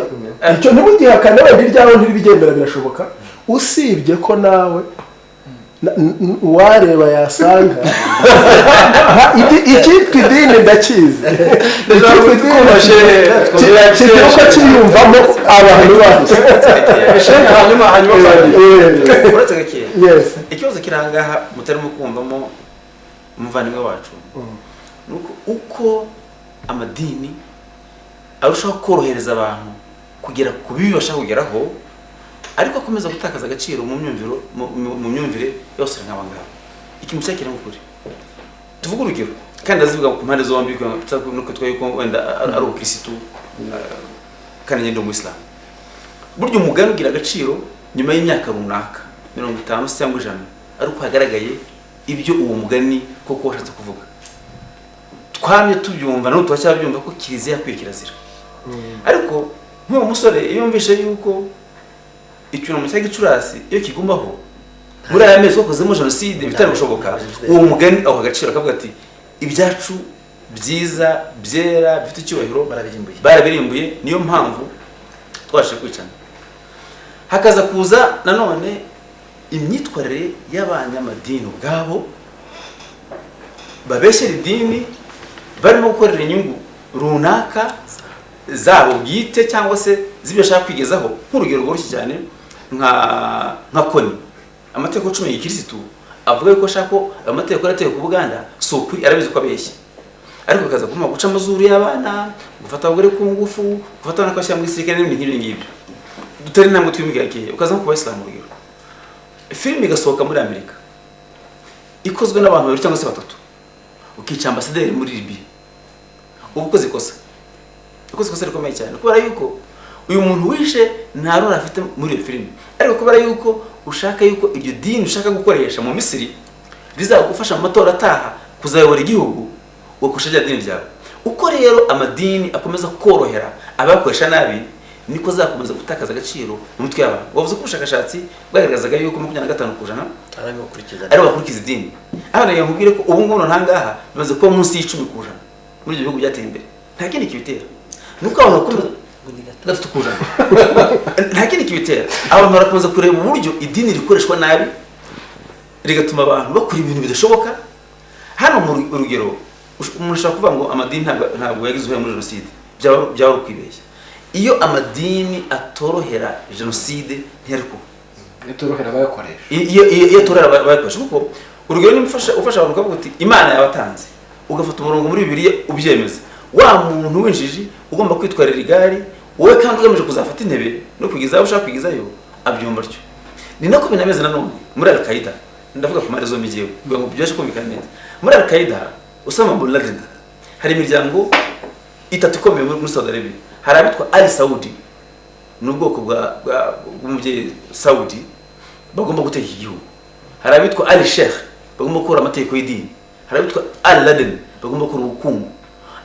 icyo ntibugihakane wenda iryawe ntiribyemera birashoboka, usibye ko nawe wareba yasanga icyitwa idini ndakizi, kigira uko kiyumvamo abantu bacu. uretse gakeya ikibazo kiri ahangaha mutarimo kumvamo umuvandimwe wacu uko amadini arushaho korohereza abantu kugera ku bibi bashaka kugeraho, ariko akomeza gutakaza agaciro mu myumvire yose nk'abangaba. Ikintu cyakira nk'ukuri tuvuga urugero kandi azivuga ku mpande zombi nuko twayiko wenda ari ubukirisitu kandi ngende mu Islam. Buryo umugani ugira agaciro nyuma y'imyaka runaka 50 cyangwa 100 ariko hagaragaye ibyo uwo mugani koko washatse kuvuga. Twamye tubyumva no twacyabyumva ko kiriziya kwikirazira. Ariko nk'uwo musore iyo yumvishe yuko icyunamo cya Gicurasi iyo kigumaho muri aya mezi wakozemo jenoside bitari gushoboka, uwo mugani aho agaciro akavuga ati ibyacu byiza byera bifite icyubahiro barabirimbuye, niyo mpamvu twashe kwicana. Hakaza kuza nanone imyitwarire y'abanyamadini ubwabo babeshyera idini barimo gukorera inyungu runaka zabo bwite cyangwa se zibyo ashaka kwigezaho. Nk'urugero rworoshye cyane nka Koni, amategeko 10 y'Ikirisitu avuga yuko ashaka ko amategeko yarateye ku Buganda so kuri arabizi ko abeshya, ariko akaza kuma guca amazuru y'abana, gufata abagore ku ngufu, gufata n'akashya mu gisirikare n'ibindi nk'ibyo ngibyo. Dutari ntabwo twimigakeye ukaza ku Bayisilamu. Urugero filime igasohoka muri Amerika ikozwe n'abantu 2 cyangwa se 3, ukica ambasaderi muri Libya, ubukoze ikosa rikomeye cyane kubera yuko uyu muntu wishe nta rora afite muri iyo filime, ariko kubera yuko ushaka yuko iryo dini ushaka gukoresha mu Misiri rizagufasha mu matora ataha kuzayobora igihugu ukoresha rya dini ryawe. Uko rero amadini akomeza korohera abakoresha nabi, niko zakomeza gutakaza agaciro mu mutwe y'abantu. Wavuze ko ubushakashatsi bwagaragazaga yuko 25% ari bakurikiza idini. Abana yakubwire ko ubu ngubu ntangaha bimaze kuba munsi y'10% muri ibyo bihugu byateye imbere. Nta kindi kibitera nuko abantu bakomeza nta kindi kibitera, abantu barakomeza kureba uburyo idini rikoreshwa nabi rigatuma abantu bakora ibintu bidashoboka. Hano mu urugero umuntu ashaka kuvuga ngo amadini ntabwo yagize uruhare muri jenoside, byaba ukwibeshya. Iyo amadini atorohera jenoside ntiyari kuba itorohera abayakoresha, iyo atorohera abayakoresha. Kuko urugero ni ufasha abantu ukavuga uti Imana yabatanze, ugafata umurongo muri Bibiliya ubyemeza, wa muntu w'injiji ugomba kwitwarira igari wowe kandi ugamije kuzafata intebe no kwigiza aho ushaka kwigizayo abyumva ryo. Ni nako binameze nanone muri Al-Qaeda. Ndavuga ku marezo migiye ngo byashe kumvikana neza. Muri Al-Qaeda Osama bin Laden hari imiryango 3 ikomeye muri Saudi Arabia. Hari abitwa Ali Saudi, n'ubwoko bw'umubyeyi Saudi bagomba guteka igihugu. Hari abitwa Ali Sheikh bagomba gukora amategeko y'idini. Hari abitwa Al Laden bagomba gukora ubukungu.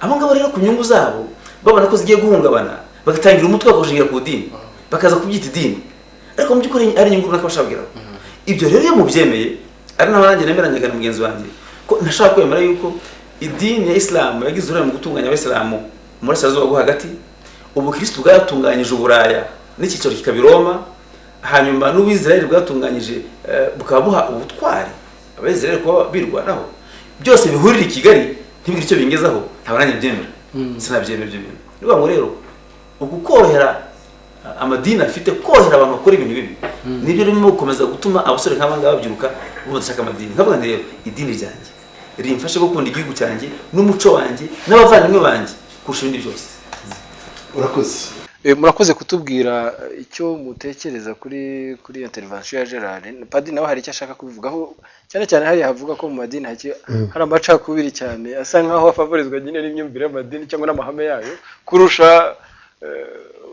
Abo ngabo rero ku nyungu zabo babona ko zigiye guhungabana bagatangira umutwe bakoshingira ku dini bakaza kubyita idini, ariko mu by'ukuri ari inyungu runaka bashaka. Ibyo rero iyo mubyemeye ari naho nanjye nemeranya na mugenzi wanjye ko ntashaka kwemera yuko idini ya Islam yagize uruhare mu gutunganya Abayisilamu mu burasirazuba bwo hagati. Ubukristo bwatunganyije Uburaya n'icyicaro kikabiroma, hanyuma n'Ubwisirayeli bwatunganyije bukaba buha ubutwari Abayisirayeli kuba birwanaho. Byose bihurira i Kigali ntibigire icyo bingezaho, ntabaranye byemera. Sinabyemera ibyo bintu. Niba ngo rero ukukorohera amadini afite korohera abantu bakora ibintu bibi, nibyo ririmo gukomeza gutuma abasore nk'abangaba babyiruka badashaka amadini. Nkavuga nti rero idini ryanjye rimfashe gukunda igihugu cyanjye n'umuco wanjye n'abavandimwe banjye kurusha ibindi byose. Murakoze kutubwira icyo mutekereza kuri intervention ya Gerard. Padiri nawe hari icyo ashaka kubivugaho, cyane cyane hari havuga ko mu madini hari amacakubiri cyane asa nkaho afavorizwa nyine n'imyumvire y'amadini cyangwa n'amahame yayo kurusha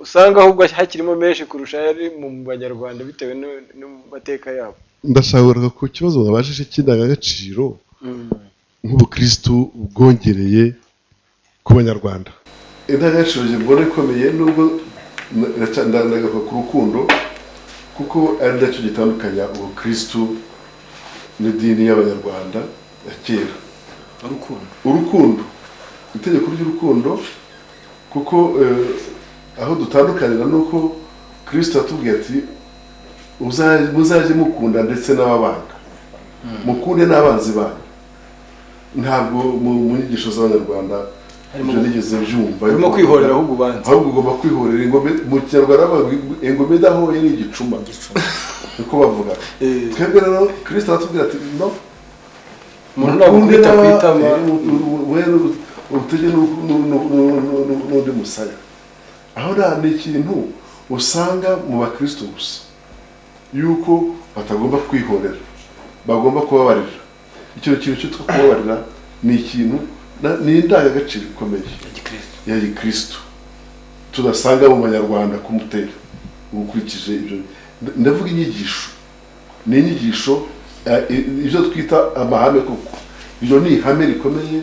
usanga ahubwo hakirimo menshi kurusha yari mu Banyarwanda bitewe n'amateka yabo. Ndashaka ku kibazo babashije cy'indangagaciro nk'ubukristo bwongereye ku Banyarwanda. Indangagaciro mbona ikomeye nubwo ndagaruka ku rukundo kuko ari nacyo gitandukanya ubukristo n'idini y'Abanyarwanda ya kera. urukundo itegeko ry'urukundo kuko aho dutandukanira nuko Kristo atubwiye ati muzajye mukunda ndetse n'ababanga mukunde n'abanzi banyu ntabwo mu nyigisho z'abanyarwanda ibyo nigeze byumva harimo kwihorera ahubwo ubanza ahubwo ugomba kwihorera ingome mu kinyarwanda bavuga ingome idahoye ni igicuma niko bavuga twebwe rero Kristo aratubwira ati no umuntu nakwita kwitama utege n'undi musaya aho ni ikintu usanga mu bakristo gusa yuko batagomba kwihorera bagomba kubabarira icyo kintu cyo kubabarira ni ikintu ni indangagaciro ikomeye ya Kristo tudasanga mu banyarwanda kumutera ukurikije ibyo ndavuga inyigisho ni inyigisho ibyo twita amahame koko ibyo ni ihame rikomeye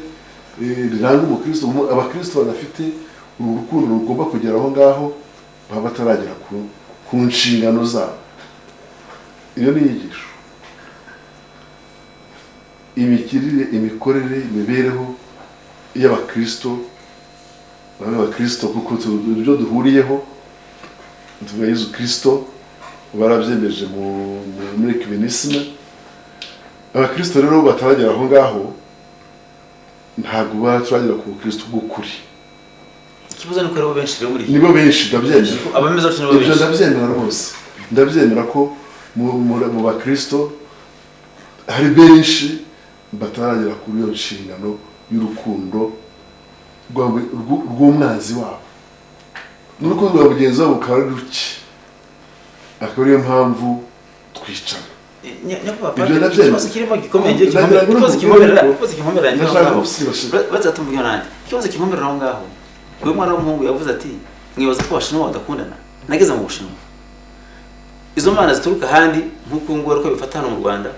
riranga umukristo abakristo banafite urukundo rugomba kugera aho ngaho baba bataragera ku nshingano zabo iyo ni inyigisho imikirire imikorere imibereho y'abakristo kuko ibyo duhuriyeho tuvuga Yesu Kristo barabyemeje muri ecumenisme abakristo rero bataragera aho ngaho ntabwo baturagera ku Kristo bw'ukuri ikibazo nuko rero benshi rero muri nibo benshi ndabyemera abameze cyane benshi ndabyemera rwose ndabyemera ko mu bakristo hari benshi bataragera kuri iyo nshingano y'urukundo rw'umwanzi wabo n'urukundo rwa mugenzi wabo ukaba ari ruke akaba ariyo mpamvu twicana ikibazo kirimo gikomeye ikibazo kimumerera aho ngaho uyu mwana w'umuhungu yavuze ati mwibaza ko abashinwa badakundana nageze mu Bushinwa izo mana zituruka ahandi nk'uko ngubu ariko bifata hano mu Rwanda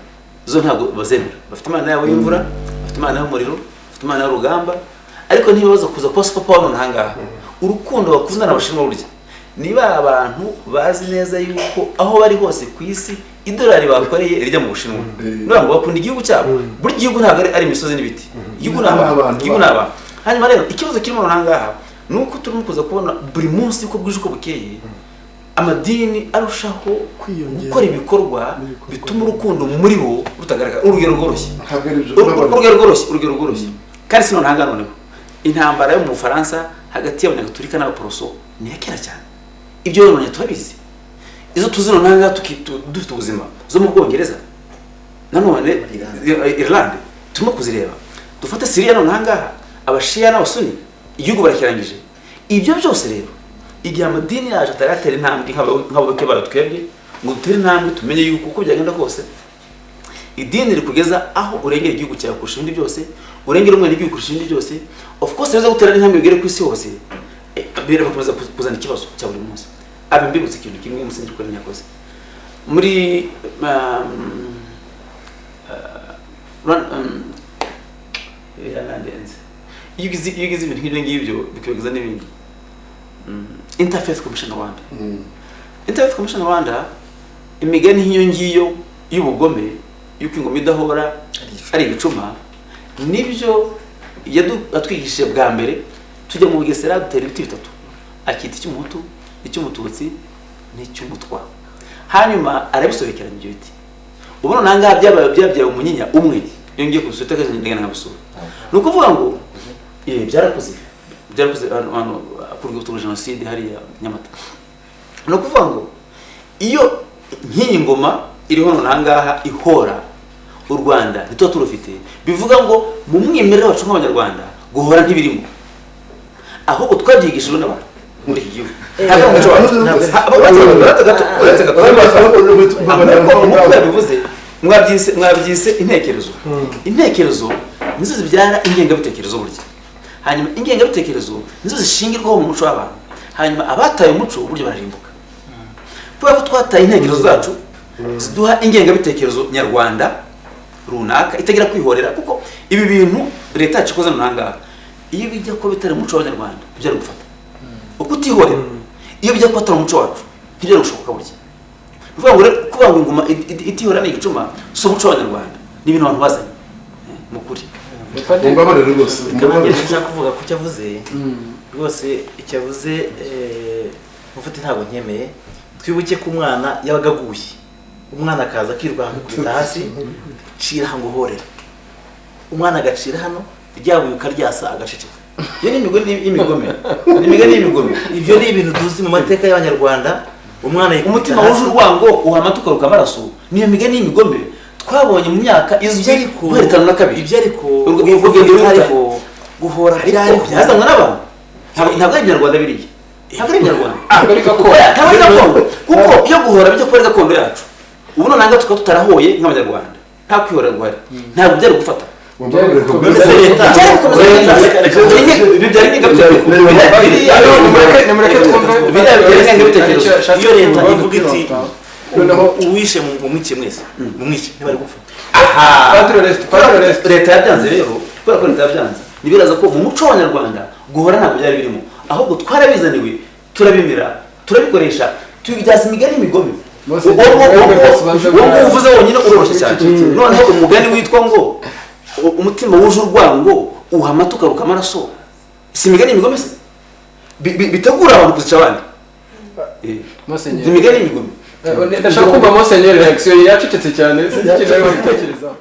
zo ntabwo bazemera bafite imana yabo y'imvura bafite imana y'umuriro bafite imana y'urugamba ariko ntibaza kuza kwa super power ntangaha urukundo bakundana abashinwa burya niba abantu bazi neza yuko aho bari hose ku isi idolari bakoreye rijya mu Bushinwa nubwo bakunda igihugu cyabo buri gihugu ntabwo ari imisozi n'ibiti igihugu n'aba hanyuma rero ikibazo kirimo ntangaha nuko turimo kuza kubona buri munsi uko bwije uko bukeye amadini arushaho gukora ibikorwa bituma urukundo muri bo rutagaragara urugero rworoshye kandi sino ntanga noneho intambara yo mu Bufaransa hagati y'abanyagatolika n'abaporoso ni kera cyane ibyo rero turabizi izo tuzino ntanga dufite ubuzima zo mu Bwongereza nanone Irlande turimo kuzireba dufata Syria no ntanga abashiya n'abasuni igihugu barakirangije ibyo byose rero igihe amadini yaje ataratera intambwe nk'abayoboke bayo twebwe ngo dutere intambwe tumenye yuko uko byagenda kose idini rikugeza aho urengera igihugu cyawe kurusha ibindi byose urengera umwana igihugu kurusha ibindi byose of course rero gutera intambwe bigere ku isi hose birakomeza kuzana ikibazo cya buri munsi mbibutse ikintu kimwe umusinzi ukora nyakoze muri iyo ugize ibintu nk'ibyo ngibyo bikabigeza n'ibindi Interfaith Commission Rwanda Interfaith Commission Rwanda imigani nk'iyo ngiyo y'ubugome yuko ingoma idahora ari ibicuma nibyo yatwigishije bwa mbere tujya mu Bugesera dutera ibiti bitatu akita icy'umuhutu icy'umututsi n'icy'umutwa hanyuma arabisobekeranya ibyo biti ubona nangaha byabyaye umunyinya umwe iyo ngiye kusura ndagana nkabusura ni ukuvuga ngo byarakoze hano kurwibutso rwa jenoside hariya Nyamata ni ukuvuga ngo iyo nk'iyi ngoma iriho nangaha ihora u Rwanda ntituba turufite bivuga ngo mu mwimerere wacu nk'abanyarwanda guhora ntibirimo ahubwo twabyigishijwe n'abantu muri iki gihugu mwabyise intekerezo nizo zibyara ingengabitekerezo burya hanyuma ingengabitekerezo nizo zishingirwaho mu muco w'abantu hanyuma abataye umuco buryo bararimbuka kubera ko twataye intekerezo zacu ziduha ingengabitekerezo nyarwanda runaka itagira kwihorera kuko ibi bintu leta yacu ikoze nangaha iyo bijya ko bitari umuco w'abanyarwanda byari gufata uko utihorera iyo bijya ko atari umuco wacu ntibyari gushoboka burya kuvuga ngo ingoma itihorera ni igicuma si umuco w'abanyarwanda ni ibintu abantu bazanye mu kuri mumbabarire rwose Kabange nshaka kuvuga ku cyavuze rwose icyavuze mufite ntabwo nkemeye twibuke ko umwana yabaga aguye umwana akaza akirukanka kugenda hasi cira hango horera umwana agacira hano ryabuye ukaryasa agaceceka iyo ni imigome ibyo ni ibintu tuzi mu mateka y'abanyarwanda umwana umutima wuje urwango uhamatuka rukamaraso niyo migani y'imigome twabonye mu myaka izwi guhererekana na kabiri ibyo ariko ariko guhora byazanwa n'abantu ntabwo ari iby'Arwanda biriya ntabwo ari iby'Arwanda kuko iyo guhora bijya kuba gakondo yacu ubu nanga tukaba tutarahoye nk'abanyarwanda nta kwihora guhari ntabwo byari gufata iyo leta ivuga iti uwishe mu mwice mwese mu mwice ntibari gupfa leta yabyanze rero kubera ko leta yabyanze nibiraza ko mu muco w'abanyarwanda guhora ntabwo byari birimo ahubwo twarabizaniwe turabimira turabikoresha tubibyaza imigani y'imigome wowe uvuze wonyine uroroshye cyane noneho umugani witwa ngo umutima wuje urwango uhamatuka rukamaraso si imigani y'imigome se bitegura abantu kuzica abandi imigani y'imigome ndashaka kumva Monseigneur reaction yacecetse cyane sinzi ikintu ari gutekerezaho